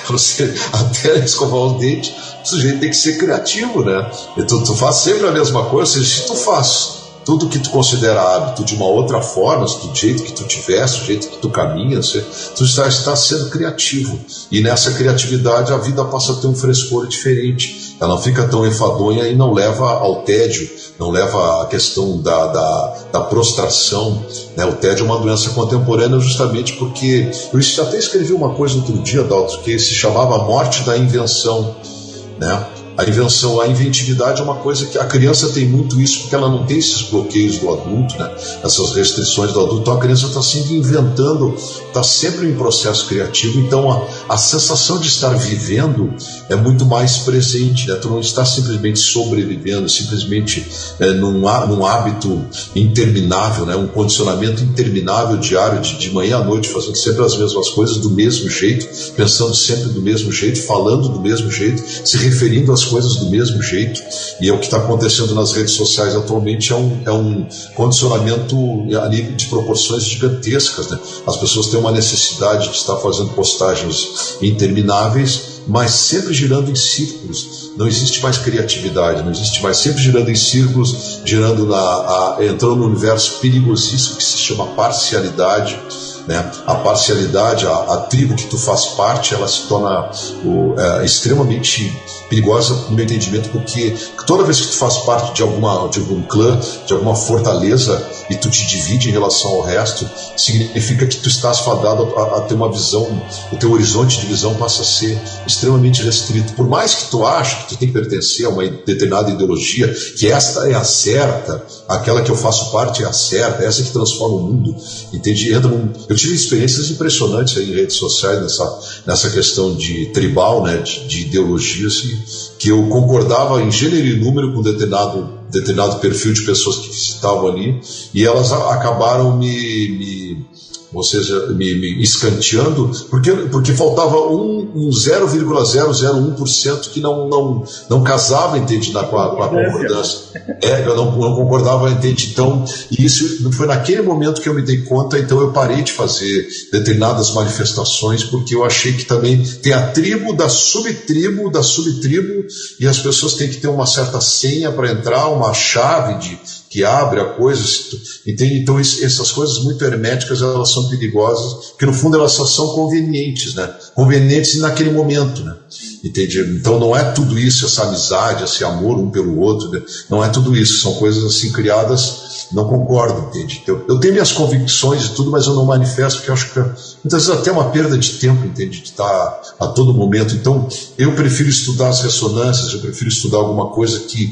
Você, até escovar os dentes, o sujeito tem que ser criativo, né? E tu faz sempre a mesma coisa. Ou seja, se tu faz tudo que tu considera hábito de uma outra forma, do jeito que tu tivesse, do jeito que tu caminha, tu está sendo criativo. E nessa criatividade a vida passa a ter um frescor diferente. Ela não fica tão enfadonha e não leva ao tédio, não leva à questão da prostração, né? O tédio é uma doença contemporânea justamente porque... Eu até escrevi uma coisa outro dia, Dalton, que se chamava a morte da invenção, né? A inventividade é uma coisa que a criança tem muito isso, porque ela não tem esses bloqueios do adulto, né? Essas restrições do adulto. Então a criança está sempre inventando, está sempre em processo criativo. Então a sensação de estar vivendo é muito mais presente, né? Tu não está simplesmente sobrevivendo, simplesmente num hábito interminável, né? Um condicionamento interminável diário, de manhã à noite, fazendo sempre as mesmas coisas do mesmo jeito, pensando sempre do mesmo jeito, falando do mesmo jeito, se referindo às coisas do mesmo jeito. E é o que está acontecendo nas redes sociais atualmente, é um condicionamento a nível de proporções gigantescas, né? As pessoas têm uma necessidade de estar fazendo postagens intermináveis, mas sempre girando em círculos. Não existe mais criatividade, não existe mais, sempre girando em círculos, entrando no universo perigosíssimo que se chama parcialidade, né? A parcialidade, a tribo que tu faz parte, ela se torna extremamente perigosa no meu entendimento, porque toda vez que tu faz parte de algum clã, de alguma fortaleza, e tu te divide em relação ao resto, significa que tu estás fadado a ter uma visão, o teu horizonte de visão passa a ser extremamente restrito. Por mais que tu ache que tu tem que pertencer a uma determinada ideologia, que esta é a certa, aquela que eu faço parte é a certa, essa que transforma o mundo, entende? Eu tive experiências impressionantes aí em redes sociais nessa questão de tribal, né, de ideologias, que eu concordava em gênero e número com determinado perfil de pessoas que visitavam ali, e elas acabaram me escanteando, porque faltava um 0,001% que não casava, entende, com a concordância. Eu não concordava, entende? Então, e isso foi naquele momento que eu me dei conta. Então eu parei de fazer determinadas manifestações, porque eu achei que também tem a tribo da subtribo, e as pessoas têm que ter uma certa senha para entrar, uma chave que abre a coisa, entende? Então essas coisas muito herméticas, elas são perigosas, porque no fundo elas só são convenientes, né? Convenientes naquele momento, né? Entende? Então não é tudo isso, essa amizade, esse amor um pelo outro, né? Não é tudo isso, são coisas assim criadas, não concordo, entende? Eu tenho minhas convicções e tudo, mas eu não manifesto, porque eu acho que muitas vezes até uma perda de tempo, entende? De estar a todo momento. Então eu prefiro estudar as ressonâncias, eu prefiro estudar alguma coisa que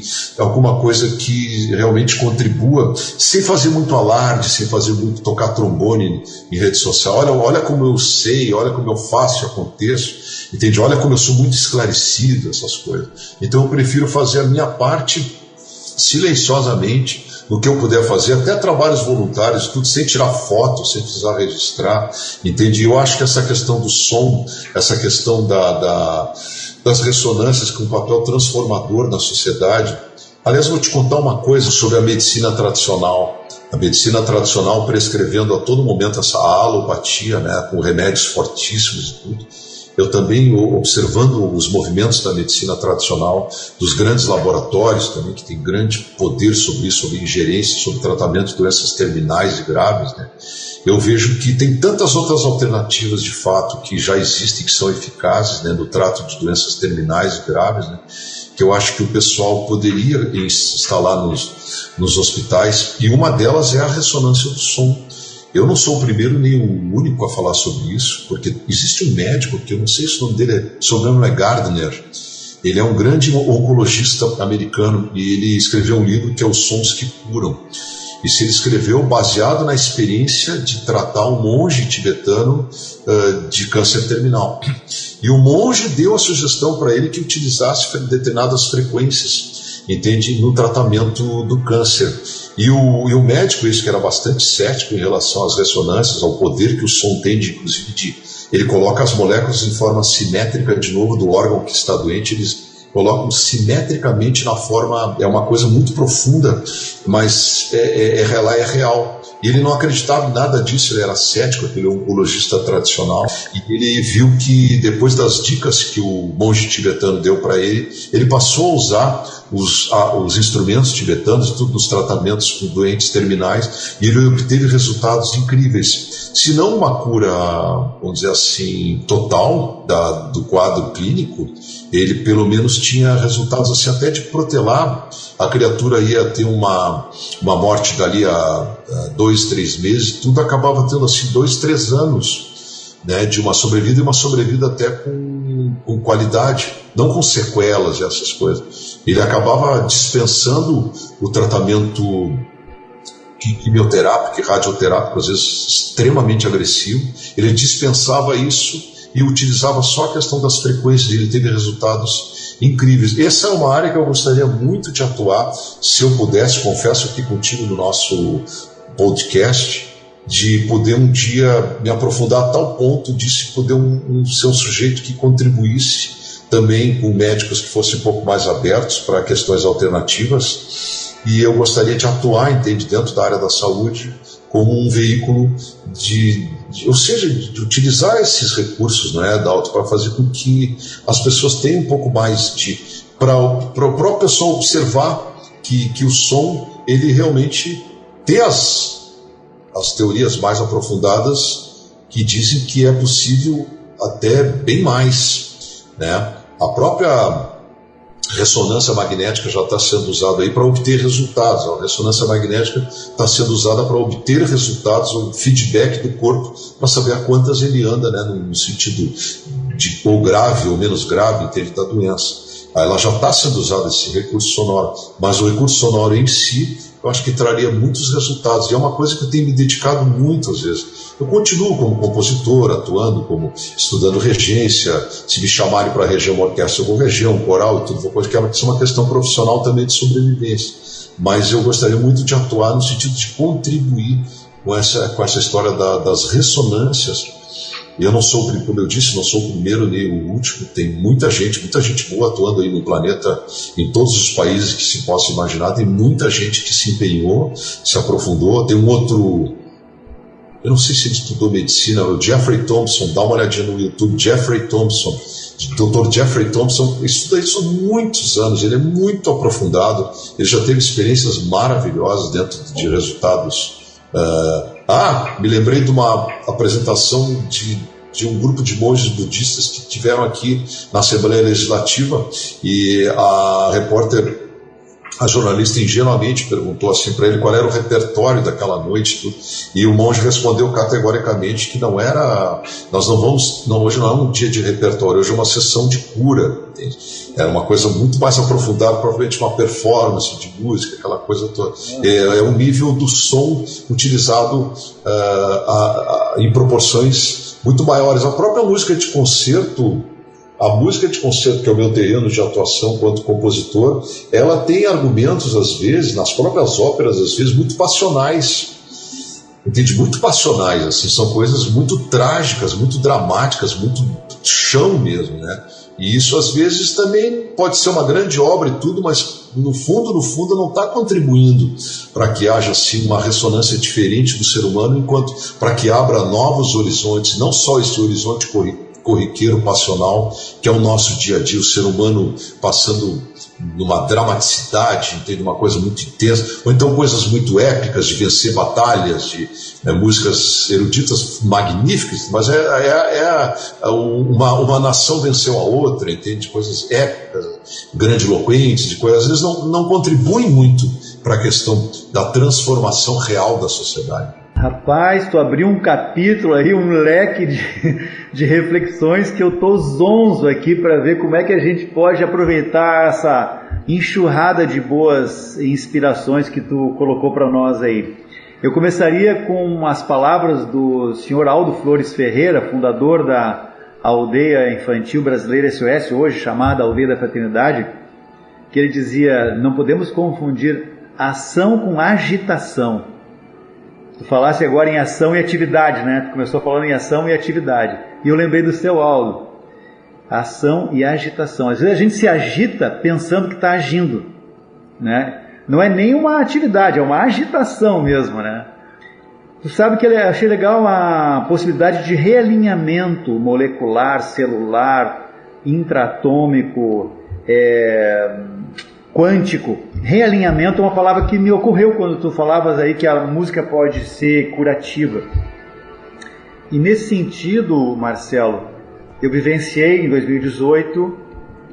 realmente contribua, sem fazer muito alarde, sem fazer muito tocar trombone em rede social. Olha como eu sei, olha como eu faço e aconteço, entende? Olha como eu sou muito esclarecido, essas coisas. Então eu prefiro fazer a minha parte silenciosamente, no que eu puder fazer, até trabalhos voluntários, tudo sem tirar foto, sem precisar registrar, entende? Eu acho que essa questão do som, essa questão das ressonâncias com um papel transformador na sociedade. Aliás, vou te contar uma coisa sobre a medicina tradicional. A medicina tradicional prescrevendo a todo momento essa alopatia, né, com remédios fortíssimos e tudo. Eu também, observando os movimentos da medicina tradicional, dos grandes laboratórios também, que tem grande poder sobre isso, sobre ingerência, sobre tratamento de doenças terminais e graves, né? Eu vejo que tem tantas outras alternativas, de fato, que já existem, que são eficazes, né, no trato de doenças terminais e graves, né, que eu acho que o pessoal poderia instalar nos hospitais, e uma delas é a ressonância do som. Eu não sou o primeiro nem o único a falar sobre isso, porque existe um médico, que eu não sei se o nome dele sobrenome é Gardner. Ele é um grande oncologista americano e ele escreveu um livro que é Os Sons que Curam. Isso ele escreveu baseado na experiência de tratar um monge tibetano de câncer terminal. E o monge deu a sugestão para ele que utilizasse determinadas frequências, entende, no tratamento do câncer. E o médico, isso que era bastante cético em relação às ressonâncias, ao poder que o som tem, inclusive, ele coloca as moléculas em forma simétrica, de novo, do órgão que está doente, eles colocam simetricamente na forma, é uma coisa muito profunda, mas é real. E ele não acreditava em nada disso, ele era cético, aquele oncologista tradicional, e ele viu que depois das dicas que o monge tibetano deu para ele, ele passou a usar os instrumentos tibetanos, tudo nos tratamentos com doentes terminais, e ele obteve resultados incríveis. Se não uma cura, vamos dizer assim, total do quadro clínico, ele pelo menos tinha resultados assim, até de protelar. A criatura ia ter uma morte dali a 2, 3 meses, tudo acabava tendo assim 2, 3 anos, né, de uma sobrevida, e uma sobrevida até com qualidade, não com sequelas e essas coisas. Ele acabava dispensando o tratamento quimioterápico e radioterápico, às vezes extremamente agressivo. Ele dispensava isso e utilizava só a questão das frequências, e ele teve resultados incríveis. Essa é uma área que eu gostaria muito de atuar, se eu pudesse, confesso aqui contigo no nosso podcast, de poder um dia me aprofundar a tal ponto de se poder ser um sujeito que contribuísse também com médicos que fossem um pouco mais abertos para questões alternativas. E eu gostaria de atuar, entende, dentro da área da saúde, como um veículo ou seja, de utilizar esses recursos, não é, Dalton, para fazer com que as pessoas tenham um pouco mais para o próprio pessoal observar que o som, ele realmente tem as teorias mais aprofundadas que dizem que é possível até bem mais, né? A própria ressonância magnética já está sendo usada aí para obter resultados. A ressonância magnética está sendo usada para obter resultados, o feedback do corpo, para saber a quantas ele anda, né, no sentido de ou grave ou menos grave, entende, da doença. Ela já está sendo usada, esse recurso sonoro, mas o recurso sonoro em si, eu acho que traria muitos resultados, e é uma coisa que eu tenho me dedicado muito às vezes. Eu continuo como compositor, atuando, estudando regência, se me chamarem para reger uma orquestra, eu vou reger um coral e tudo, depois que é uma questão profissional também de sobrevivência. Mas eu gostaria muito de atuar no sentido de contribuir com essa história das ressonâncias. Eu não sou, como eu disse, não sou o primeiro nem o último, tem muita gente boa atuando aí no planeta, em todos os países que se possa imaginar, tem muita gente que se empenhou, se aprofundou. Tem um outro, eu não sei se ele estudou medicina, o Jeffrey Thompson, dá uma olhadinha no YouTube, Jeffrey Thompson, Dr. Jeffrey Thompson, estuda isso há muitos anos, ele é muito aprofundado, ele já teve experiências maravilhosas dentro de resultados. Me lembrei de uma apresentação de um grupo de monges budistas que tiveram aqui na Assembleia Legislativa, e a repórter, a jornalista, ingenuamente perguntou assim para ele qual era o repertório daquela noite, e o monge respondeu categoricamente que não era, hoje não é um dia de repertório, hoje é uma sessão de cura, entende? Era uma coisa muito mais aprofundada, provavelmente uma performance de música, aquela coisa toda. É um nível do som utilizado em proporções muito maiores. A própria música de concerto A música de concerto, que é o meu terreno de atuação quanto compositor, ela tem argumentos, às vezes, nas próprias óperas, às vezes, muito passionais. Entende? Muito passionais, assim, são coisas muito trágicas, muito dramáticas, muito chão mesmo, né? E isso, às vezes, também pode ser uma grande obra e tudo, mas, no fundo, não está contribuindo para que haja, assim, uma ressonância diferente do ser humano, enquanto para que abra novos horizontes, não só esse horizonte corriqueiro, passional, que é o nosso dia a dia, o ser humano passando numa dramaticidade, entende? Uma coisa muito intensa, ou então coisas muito épicas de vencer batalhas, de músicas eruditas magníficas, mas uma nação venceu a outra, entende? Coisas épicas, grandiloquentes, de coisas, às vezes não contribuem muito para a questão da transformação real da sociedade. Rapaz, tu abriu um capítulo aí, um leque de reflexões que eu tô zonzo aqui para ver como é que a gente pode aproveitar essa enxurrada de boas inspirações que tu colocou para nós aí. Eu começaria com as palavras do senhor Aldo Flores Ferreira, fundador da Aldeia Infantil Brasileira SOS, hoje chamada Aldeia da Fraternidade, que ele dizia: não podemos confundir ação com agitação. Tu falasse agora em ação e atividade, né? Tu começou falando em ação e atividade. E eu lembrei do seu Aldo. Ação e agitação. Às vezes a gente se agita pensando que está agindo, né? Não é nem uma atividade, é uma agitação mesmo, né? Tu sabe que eu achei legal a possibilidade de realinhamento molecular, celular, intraatômico, quântico. Realinhamento é uma palavra que me ocorreu quando tu falavas aí que a música pode ser curativa. E nesse sentido, Marcelo, eu vivenciei em 2018,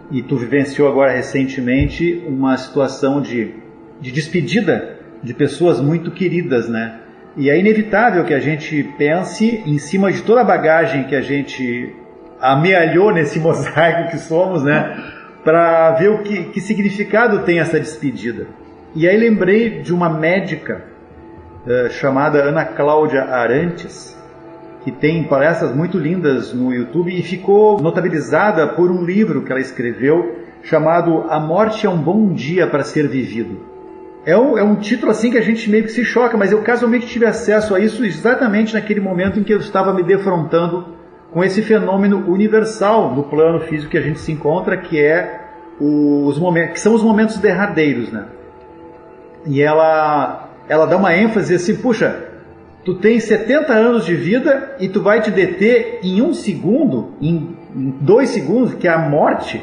e tu vivenciou agora recentemente, uma situação de despedida de pessoas muito queridas, né? E é inevitável que a gente pense, em cima de toda a bagagem que a gente amealhou nesse mosaico que somos, né? Para ver o que significado tem essa despedida. E aí lembrei de uma médica chamada Ana Cláudia Arantes, que tem palestras muito lindas no YouTube e ficou notabilizada por um livro que ela escreveu chamado A Morte é um Bom Dia para Ser Vivido. É um título assim que a gente meio que se choca, mas eu casualmente tive acesso a isso exatamente naquele momento em que eu estava me defrontando com esse fenômeno universal no plano físico que a gente se encontra, que que são os momentos derradeiros, né? E ela dá uma ênfase assim: puxa, tu tens 70 anos de vida e tu vai te deter em 1 segundo, em 2 segundos, que é a morte.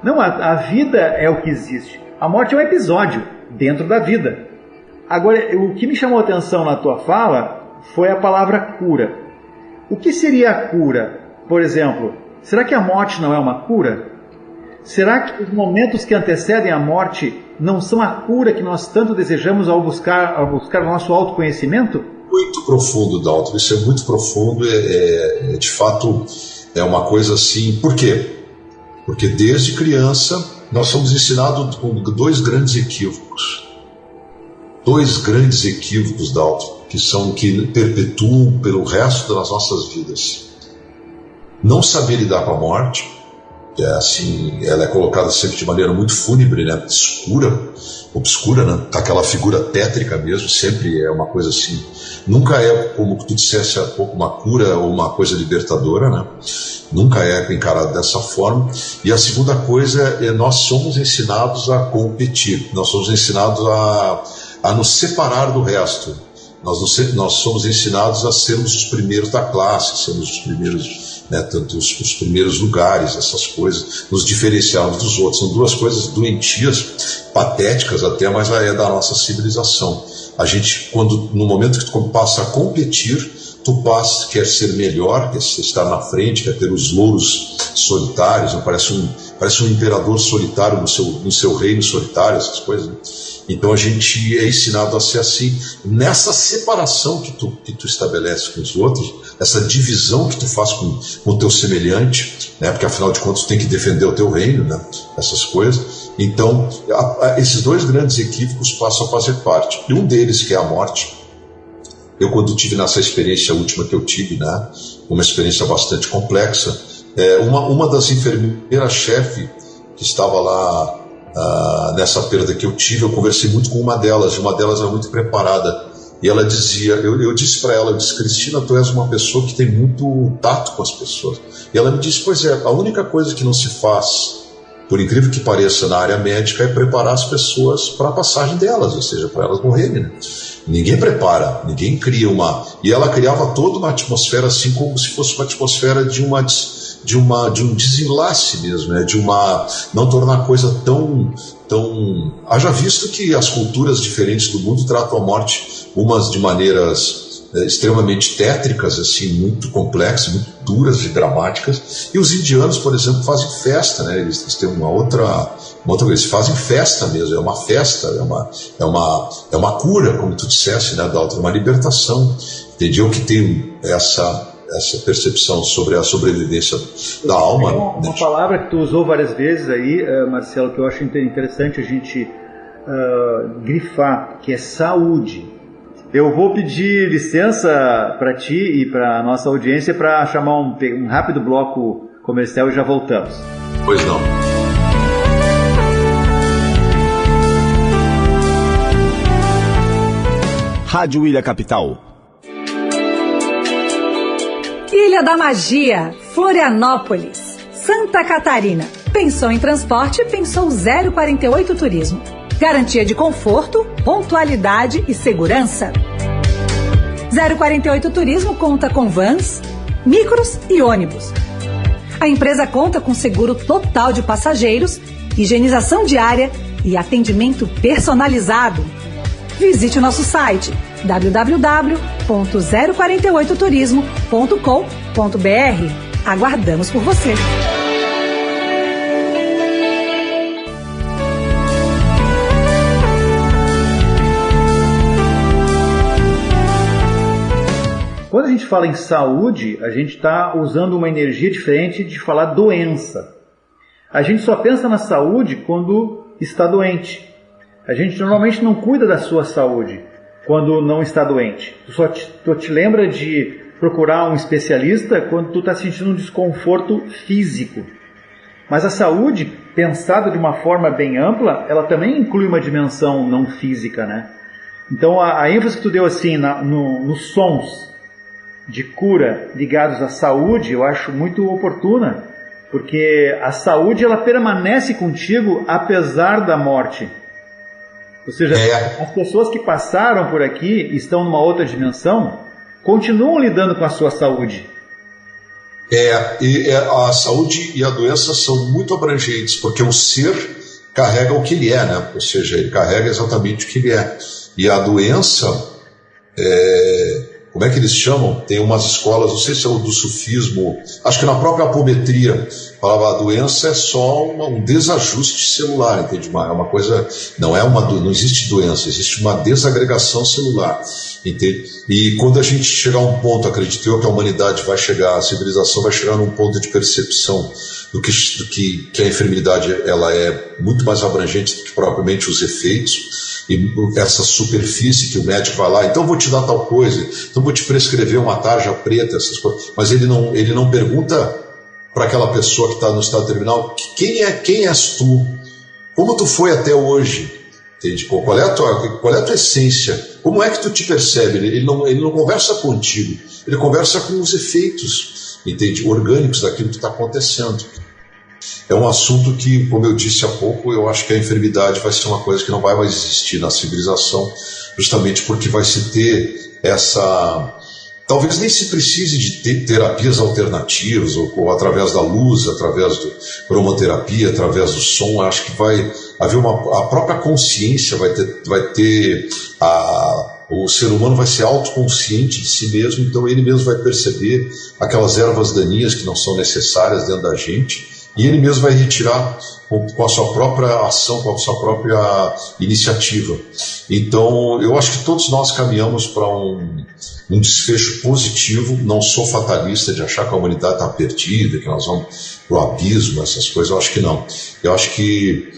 Não, a vida é o que existe. A morte é um episódio dentro da vida. Agora, o que me chamou a atenção na tua fala foi a palavra cura. O que seria a cura? Por exemplo, será que a morte não é uma cura? Será que os momentos que antecedem a morte não são a cura que nós tanto desejamos ao buscar o nosso autoconhecimento? Muito profundo, Dalton. Isso é muito profundo. De fato, é uma coisa assim. Por quê? Porque desde criança nós somos ensinados com 2 grandes equívocos. 2 grandes equívocos, Dalton, que perpetuam pelo resto das nossas vidas. Não saber lidar com a morte, ela é colocada sempre de maneira muito fúnebre, né? Obscura, né? Aquela figura tétrica mesmo, sempre é uma coisa assim. Nunca é, como tu dissesse há pouco, uma cura ou uma coisa libertadora, né? Nunca é encarado dessa forma. E a segunda coisa é nós somos ensinados a competir, nós somos ensinados a nos separar do resto. Nós somos ensinados a sermos os primeiros da classe, sermos os primeiros, né, tanto os primeiros lugares, essas coisas, nos diferenciarmos dos outros. São 2 coisas doentias, patéticas até, mas é da nossa civilização. A gente, no momento que tu passa a competir, tu quer ser melhor, quer estar na frente, quer ter os louros solitários, parece um imperador solitário no seu reino solitário, essas coisas, né? Então a gente é ensinado a ser assim, nessa separação que tu estabelece com os outros, essa divisão que tu faz com o teu semelhante, né? Porque afinal de contas tu tem que defender o teu reino, né? Essas coisas. Então esses 2 grandes equívocos passam a fazer parte. E um deles, que é a morte, eu quando tive nessa experiência última que eu tive, né? Uma experiência bastante complexa, Uma das enfermeiras-chefe que estava lá nessa perda que eu tive, eu conversei muito com uma delas, e uma delas era muito preparada. E ela dizia, eu disse para ela, eu disse, Cristina, tu és uma pessoa que tem muito tato com as pessoas. E ela me disse, pois é, a única coisa que não se faz, por incrível que pareça, na área médica, é preparar as pessoas para a passagem delas, ou seja, para elas morrerem, né? Ninguém prepara, ninguém cria uma... E ela criava toda uma atmosfera assim, como se fosse uma atmosfera de um desenlace mesmo, né? Não tornar a coisa tão... Haja visto que as culturas diferentes do mundo tratam a morte, umas de maneiras extremamente tétricas, assim, muito complexas, muito duras e dramáticas, e os indianos, por exemplo, fazem festa, né? Eles têm uma outra coisa, eles fazem festa mesmo, é uma festa, é uma cura, como tu disseste, né, Dalton, uma libertação. Entendi? Eu que tenho essa percepção sobre a sobrevivência da alma. Uma palavra que tu usou várias vezes aí, Marcelo, que eu acho interessante a gente grifar, que é saúde. Eu vou pedir licença para ti e para a nossa audiência para chamar um rápido bloco comercial e já voltamos. Pois não. Rádio Ilha Capital. Ilha da Magia, Florianópolis, Santa Catarina. Pensou em transporte? Pensou 048 Turismo. Garantia de conforto, pontualidade e segurança. 048 Turismo conta com vans, micros e ônibus. A empresa conta com seguro total de passageiros, higienização diária e atendimento personalizado. Visite o nosso site www.048turismo.com.br. Aguardamos por você. Quando a gente fala em saúde, a gente está usando uma energia diferente de falar doença. A gente só pensa na saúde quando está doente. A gente normalmente não cuida da sua saúde quando não está doente. Tu te lembra de procurar um especialista quando tu está sentindo um desconforto físico. Mas a saúde, pensada de uma forma bem ampla, ela também inclui uma dimensão não física, né? Então a ênfase que tu deu assim nos sons de cura ligados à saúde, eu acho muito oportuna, porque a saúde ela permanece contigo apesar da morte. Ou seja, as pessoas que passaram por aqui, estão numa outra dimensão, continuam lidando com a sua saúde. A saúde e a doença são muito abrangentes, porque o ser carrega o que ele é, né? Ou seja, ele carrega exatamente o que ele é. E a doença, como é que eles chamam? Tem umas escolas, não sei se é o do sufismo, acho que na própria apometria, falava a doença é só um desajuste celular, entende? É uma coisa, não existe doença, existe uma desagregação celular, entende? E quando a gente chegar a um ponto, acredito eu que a humanidade vai chegar, a civilização vai chegar num ponto de percepção do que a enfermidade ela é muito mais abrangente do que propriamente os efeitos, e essa superfície que o médico vai lá, então vou te dar tal coisa, então vou te prescrever uma tarja preta, essas coisas, mas ele não pergunta para aquela pessoa que está no estado terminal, quem és tu? Como tu foi até hoje? Entende? Qual é a tua essência? Como é que tu te percebe? Ele não conversa contigo, ele conversa com os efeitos, entende? Orgânicos daquilo que está acontecendo. É um assunto que, como eu disse há pouco, eu acho que a enfermidade vai ser uma coisa que não vai mais existir na civilização, justamente porque vai se ter essa... Talvez nem se precise de ter terapias alternativas, ou através da luz, através da cromoterapia, através do som. Acho que vai haver a própria consciência, o ser humano vai ser autoconsciente de si mesmo, então ele mesmo vai perceber aquelas ervas daninhas que não são necessárias dentro da gente, e ele mesmo vai retirar com a sua própria ação, com a sua própria iniciativa. Então, eu acho que todos nós caminhamos para um desfecho positivo. Não sou fatalista de achar que a humanidade está perdida, que nós vamos para o abismo, essas coisas. Eu acho que não. Eu acho que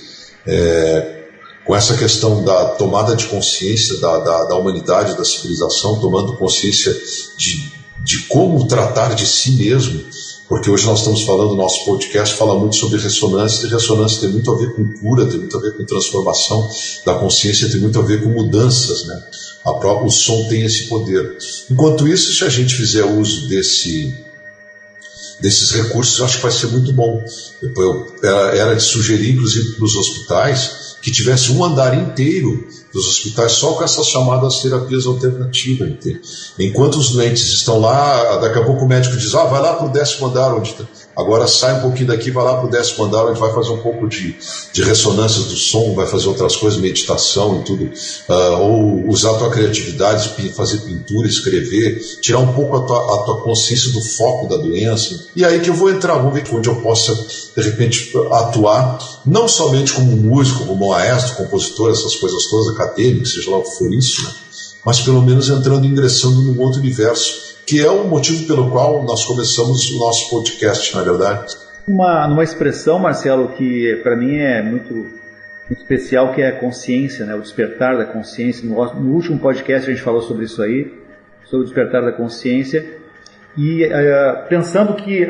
com essa questão da tomada de consciência da humanidade, da civilização, tomando consciência de como tratar de si mesmo, porque hoje nós estamos falando, o nosso podcast fala muito sobre ressonância, e ressonância tem muito a ver com cura, tem muito a ver com transformação da consciência, tem muito a ver com mudanças, né? O som tem esse poder. Enquanto isso, se a gente fizer uso desses recursos, eu acho que vai ser muito bom. Era de sugerir, inclusive, para os hospitais, que tivesse um andar inteiro dos hospitais só com essas chamadas terapias alternativas. Enquanto os doentes estão lá, daqui a pouco o médico diz, vai lá para o 10º andar, agora sai um pouquinho daqui, vai lá para o 10º andar, onde vai fazer um pouco de ressonâncias do som, vai fazer outras coisas, meditação e tudo, ou usar a tua criatividade, fazer pintura, escrever, tirar um pouco a tua consciência do foco da doença. E aí que eu vou entrar, vamos ver onde eu possa, de repente, atuar, não somente como músico, como maestro, compositor, essas coisas todas, acadêmico, seja lá o que for isso, né? Mas pelo menos ingressando num outro universo, que é o motivo pelo qual nós começamos o nosso podcast, na verdade. Numa expressão, Marcelo, que para mim é muito, muito especial, que é a consciência, né? O despertar da consciência. No último podcast a gente falou sobre isso aí, sobre o despertar da consciência, e pensando que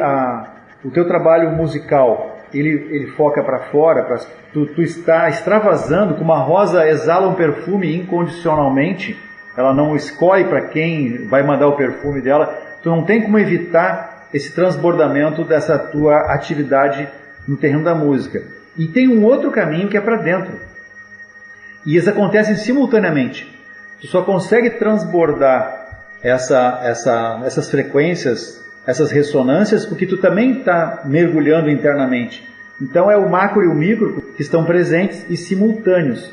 o teu trabalho musical ele foca para fora, tu está extravasando, como a rosa exala um perfume incondicionalmente, ela não escolhe para quem vai mandar o perfume dela, tu não tem como evitar esse transbordamento dessa tua atividade no terreno da música. E tem um outro caminho que é para dentro, e eles acontecem simultaneamente. Tu só consegue transbordar essas frequências, essas ressonâncias, porque tu também está mergulhando internamente. Então é o macro e o micro que estão presentes e simultâneos.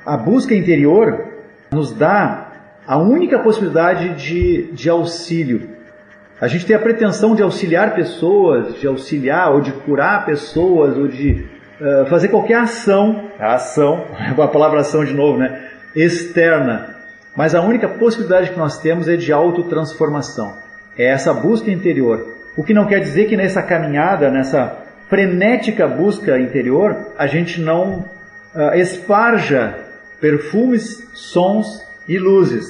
A busca interior nos dá a única possibilidade de auxílio. A gente tem a pretensão de auxiliar pessoas, de auxiliar ou de curar pessoas, ou de fazer qualquer ação, a palavra ação de novo, né? Externa. Mas a única possibilidade que nós temos é de autotransformação. É essa busca interior. O que não quer dizer que nessa caminhada, nessa frenética busca interior, a gente não esparja perfumes, sons e luzes.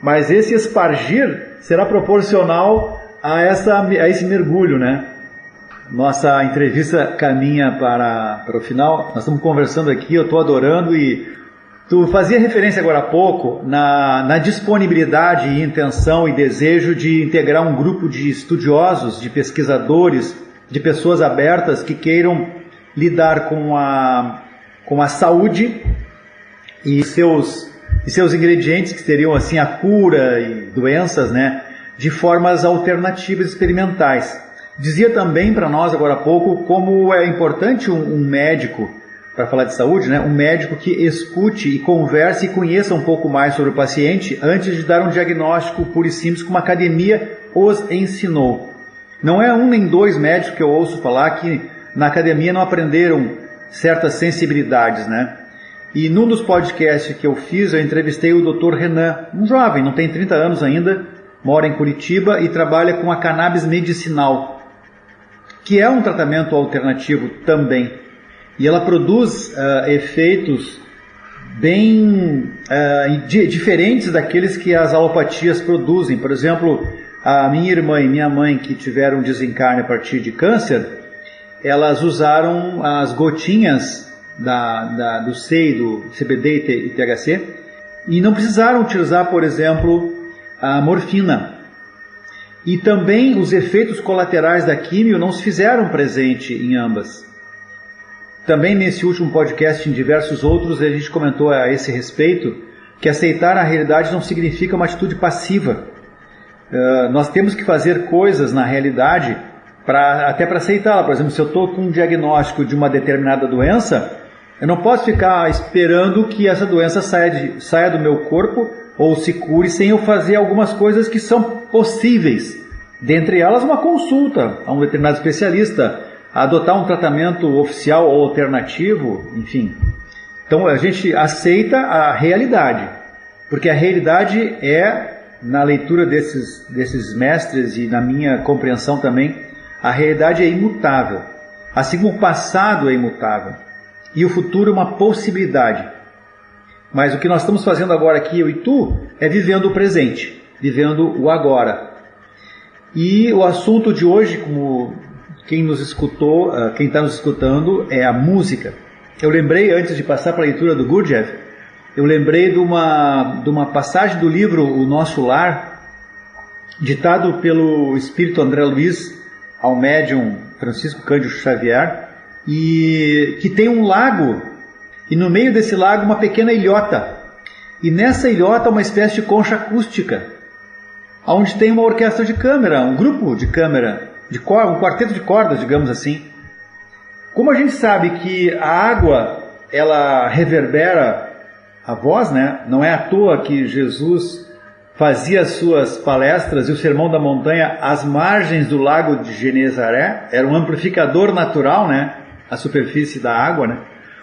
Mas esse espargir será proporcional a esse mergulho, né? Nossa entrevista caminha para o final. Nós estamos conversando aqui, eu estou adorando, e tu fazia referência agora há pouco na disponibilidade e intenção e desejo de integrar um grupo de estudiosos, de pesquisadores, de pessoas abertas que queiram lidar com a saúde e seus ingredientes, que seriam assim a cura e doenças, né, de formas alternativas experimentais. Dizia também para nós agora há pouco como é importante um médico, para falar de saúde, né, um médico que escute e converse e conheça um pouco mais sobre o paciente antes de dar um diagnóstico puro e simples, como a academia os ensinou. Não é um nem dois médicos que eu ouço falar que na academia não aprenderam certas sensibilidades, né? E num dos podcasts que eu fiz, eu entrevistei o Dr. Renan, um jovem, não tem 30 anos ainda, mora em Curitiba e trabalha com a cannabis medicinal, que é um tratamento alternativo também. E ela produz efeitos bem diferentes daqueles que as alopatias produzem. Por exemplo, a minha irmã e minha mãe, que tiveram desencarne a partir de câncer, elas usaram as gotinhas do CEI, do CBD e THC, e não precisaram utilizar, por exemplo, a morfina. E também os efeitos colaterais da químio não se fizeram presente em ambas. Também nesse último podcast, em diversos outros, a gente comentou a esse respeito, que aceitar a realidade não significa uma atitude passiva. Nós temos que fazer coisas na realidade até para aceitá-la. Por exemplo, se eu estou com um diagnóstico de uma determinada doença, eu não posso ficar esperando que essa doença saia do meu corpo ou se cure sem eu fazer algumas coisas que são possíveis. Dentre elas, uma consulta a um determinado especialista, adotar um tratamento oficial ou alternativo, enfim. Então a gente aceita a realidade, porque a realidade na leitura desses mestres e na minha compreensão também, a realidade é imutável, assim como o passado é imutável, e o futuro é uma possibilidade. Mas o que nós estamos fazendo agora aqui, eu e tu, é vivendo o presente, vivendo o agora. E o assunto de hoje, como quem está nos escutando, é a música. Eu lembrei, antes de passar para a leitura do Gurdjieff, eu lembrei de uma passagem do livro O Nosso Lar, ditado pelo espírito André Luiz ao médium Francisco Cândido Xavier, e que tem um lago, e no meio desse lago uma pequena ilhota, e nessa ilhota uma espécie de concha acústica, onde tem uma orquestra de câmara, um grupo de câmara, um quarteto de cordas, digamos assim. Como a gente sabe que a água, ela reverbera a voz, né? Não é à toa que Jesus fazia as suas palestras e o Sermão da Montanha às margens do lago de Genezaré. Era um amplificador natural, né? A superfície da água, né?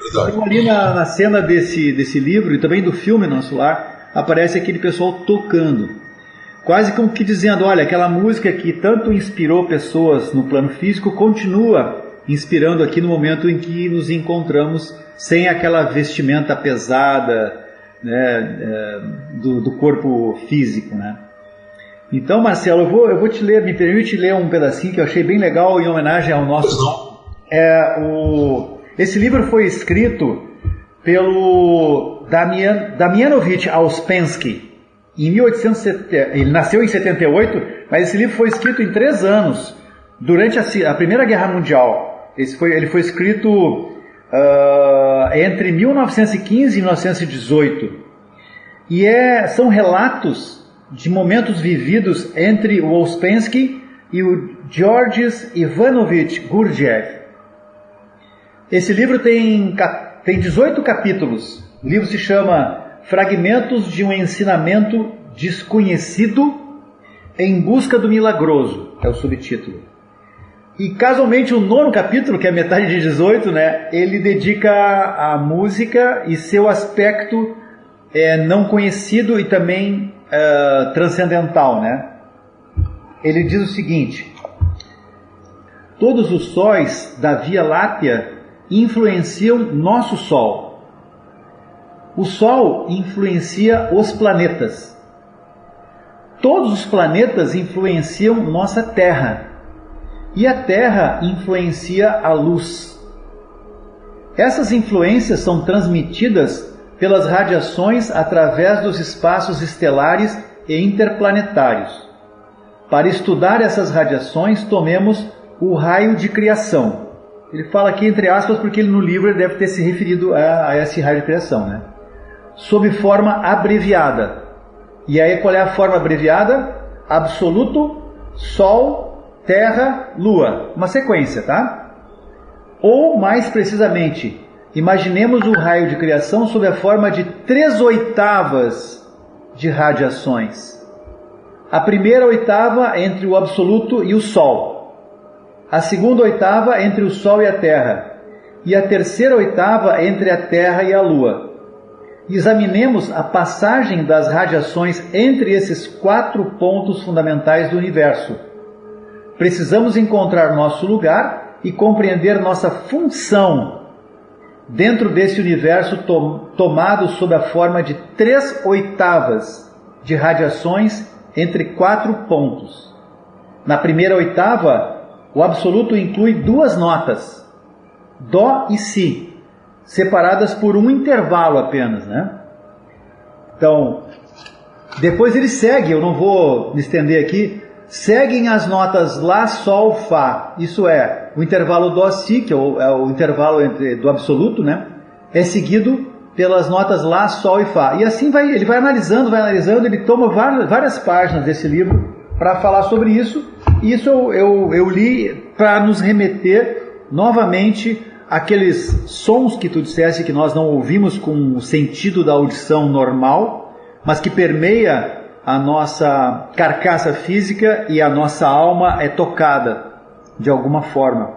Então, ali na cena desse livro e também do filme Nosso Lar, aparece aquele pessoal tocando. Quase como que dizendo, olha, aquela música que tanto inspirou pessoas no plano físico continua inspirando aqui no momento em que nos encontramos sem aquela vestimenta pesada, né, do corpo físico, né? Então, Marcelo, eu vou te ler, me permite ler um pedacinho que eu achei bem legal em homenagem ao nosso... Esse livro foi escrito pelo Damianovich Ouspensky. Em 1870, ele nasceu em 78, mas esse livro foi escrito em 3 anos, durante a Primeira Guerra Mundial. Ele foi escrito entre 1915 e 1918. E são relatos de momentos vividos entre o Ouspensky e o Georges Ivanovich Gurdjieff. Esse livro tem 18 capítulos. O livro se chama Fragmentos de um Ensinamento Desconhecido em Busca do Milagroso, é o subtítulo. E casualmente o 9º capítulo, que é metade de 18, né, ele dedica à música e seu aspecto não conhecido e também transcendental, né? Ele diz o seguinte: todos os sóis da Via Láctea influenciam nosso Sol. O Sol influencia os planetas. Todos os planetas influenciam nossa Terra. E a Terra influencia a luz. Essas influências são transmitidas pelas radiações através dos espaços estelares e interplanetários. Para estudar essas radiações, tomemos o raio de criação. Ele fala aqui entre aspas porque no livro ele deve ter se referido a esse raio de criação, né? Sob forma abreviada. E aí qual é a forma abreviada? Absoluto, Sol, Terra, Lua. Uma sequência, tá? Ou, mais precisamente, imaginemos o raio de criação sob a forma de 3/8 de radiações. A primeira oitava entre o absoluto e o Sol. A segunda oitava entre o Sol e a Terra. E a terceira oitava entre a Terra e a Lua. Examinemos a passagem das radiações entre esses 4 pontos fundamentais do universo. Precisamos encontrar nosso lugar e compreender nossa função dentro desse universo tomado sob a forma de 3/8 de radiações entre 4 pontos. Na primeira oitava, o absoluto inclui 2 notas, Dó e Si, separadas por um intervalo apenas, né? Então, depois ele segue, eu não vou me estender aqui, seguem as notas Lá, Sol, Fá, isso é, o intervalo Dó, Si, que é o intervalo do absoluto, né? É seguido pelas notas Lá, Sol e Fá. E assim ele vai analisando, ele toma várias páginas desse livro para falar sobre isso. E isso eu li para nos remeter novamente àqueles sons que tu disseste que nós não ouvimos com o sentido da audição normal, mas que permeia a nossa carcaça física e a nossa alma é tocada de alguma forma.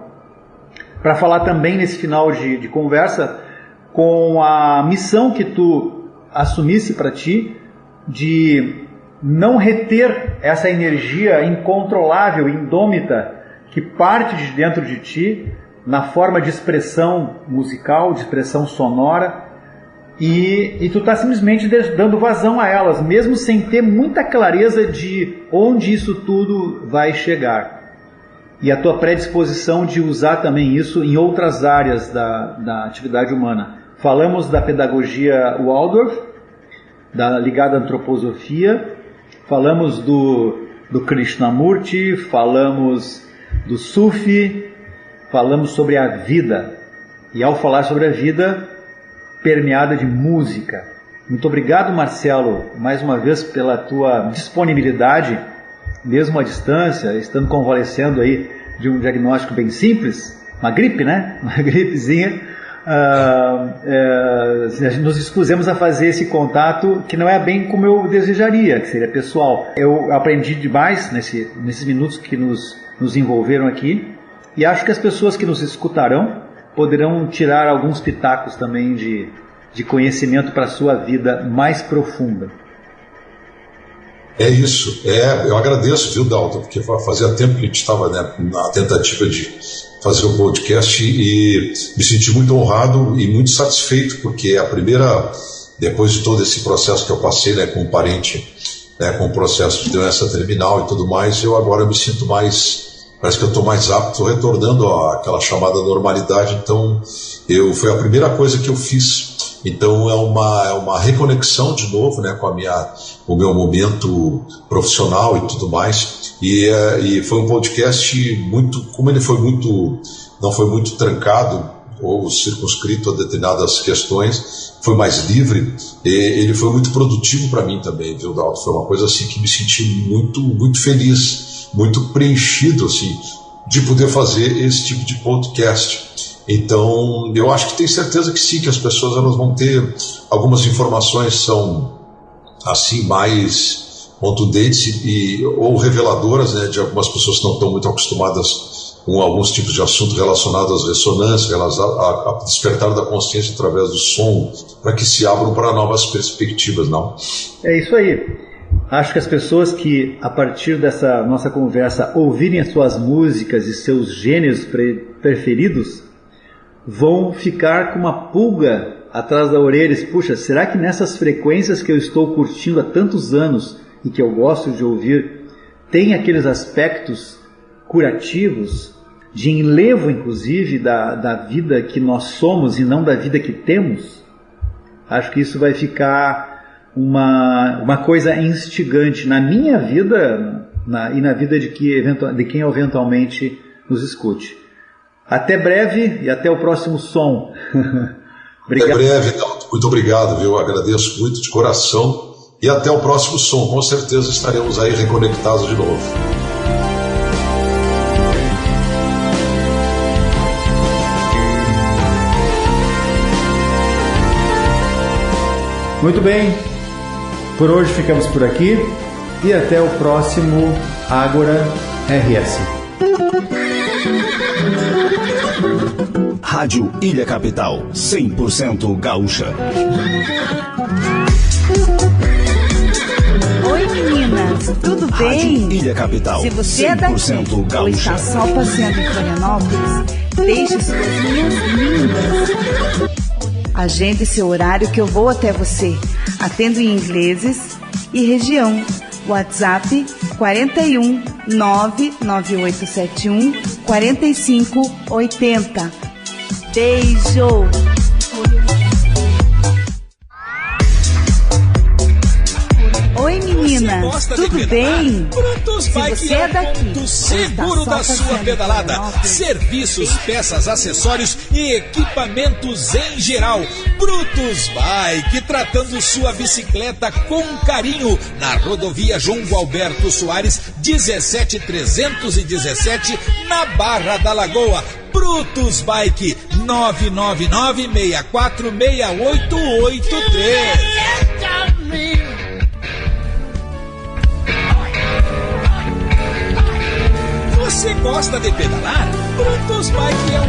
Para falar também nesse final de conversa com a missão que tu assumisse para ti de não reter essa energia incontrolável, indômita, que parte de dentro de ti na forma de expressão musical, de expressão sonora, e tu está simplesmente dando vazão a elas, mesmo sem ter muita clareza de onde isso tudo vai chegar. E a tua predisposição de usar também isso em outras áreas da atividade humana. Falamos da pedagogia Waldorf, ligada à antroposofia, falamos do Krishnamurti, falamos do Sufi, falamos sobre a vida. E ao falar sobre a vida, permeada de música. Muito obrigado, Marcelo, mais uma vez pela tua disponibilidade, mesmo à distância, estando convalescendo aí de um diagnóstico bem simples, uma gripe, né? Uma gripezinha. Nos dispusemos a fazer esse contato que não é bem como eu desejaria, que seria pessoal. Eu aprendi demais nesses minutos que nos envolveram aqui, e acho que as pessoas que nos escutarão poderão tirar alguns pitacos também de conhecimento para a sua vida mais profunda. É isso. Eu agradeço, viu, Dalton, porque fazia tempo que a gente estava, né, na tentativa de fazer o podcast e me senti muito honrado e muito satisfeito, porque é a primeira, depois de todo esse processo que eu passei, né, com um parente, né, com o processo de doença terminal e tudo mais, eu agora me sinto mais, parece que eu estou mais apto, retornando àquela chamada normalidade. Então, foi a primeira coisa que eu fiz. Então é uma reconexão de novo, né, com o meu momento profissional e tudo mais. E foi um podcast muito, como ele não foi muito trancado ou circunscrito a determinadas questões, foi mais livre. Ele foi muito produtivo para mim também, viu, Dalton? Foi uma coisa assim que me senti muito, muito feliz, muito preenchido, assim, de poder fazer esse tipo de podcast. Então, eu acho que tenho certeza que sim, que as pessoas elas vão ter algumas informações são assim mais contundentes ou reveladoras, né, de algumas pessoas que não estão muito acostumadas com alguns tipos de assunto relacionado às ressonâncias, a despertar da consciência através do som, para que se abram para novas perspectivas, não? É isso aí. Acho que as pessoas que, a partir dessa nossa conversa, ouvirem as suas músicas e seus gêneros preferidos, vão ficar com uma pulga atrás da orelha. Puxa, será que nessas frequências que eu estou curtindo há tantos anos e que eu gosto de ouvir, tem aqueles aspectos curativos, de enlevo inclusive da vida que nós somos e não da vida que temos? Acho que isso vai ficar uma coisa instigante na minha vida e na vida de quem eventualmente nos escute. Até breve e até o próximo som. Obrigado. Até breve, Dalton. Muito obrigado, viu? Agradeço muito de coração. E até o próximo som. Com certeza estaremos aí reconectados de novo. Muito bem. Por hoje ficamos por aqui. E até o próximo Ágora RS. Rádio Ilha Capital, 100% gaúcha. Oi meninas, tudo bem? Rádio Ilha Capital, se você é daqui ou está só passeando em Florianópolis, deixe suas linhas lindas. Agende seu horário que eu vou até você. Atendo em ingleses e região. WhatsApp 41 99871 4580. Beijo! Oi meninas, tudo bem? Brutus Bike você é daqui, ponto seguro da sua pedalada. Serviços, peças, acessórios e equipamentos em geral. Brutus Bike, tratando sua bicicleta com carinho. Na rodovia João Gualberto Soares, 17317, na Barra da Lagoa. Brutus Bike, 999-646883. Você gosta de pedalar? Brutus Bike é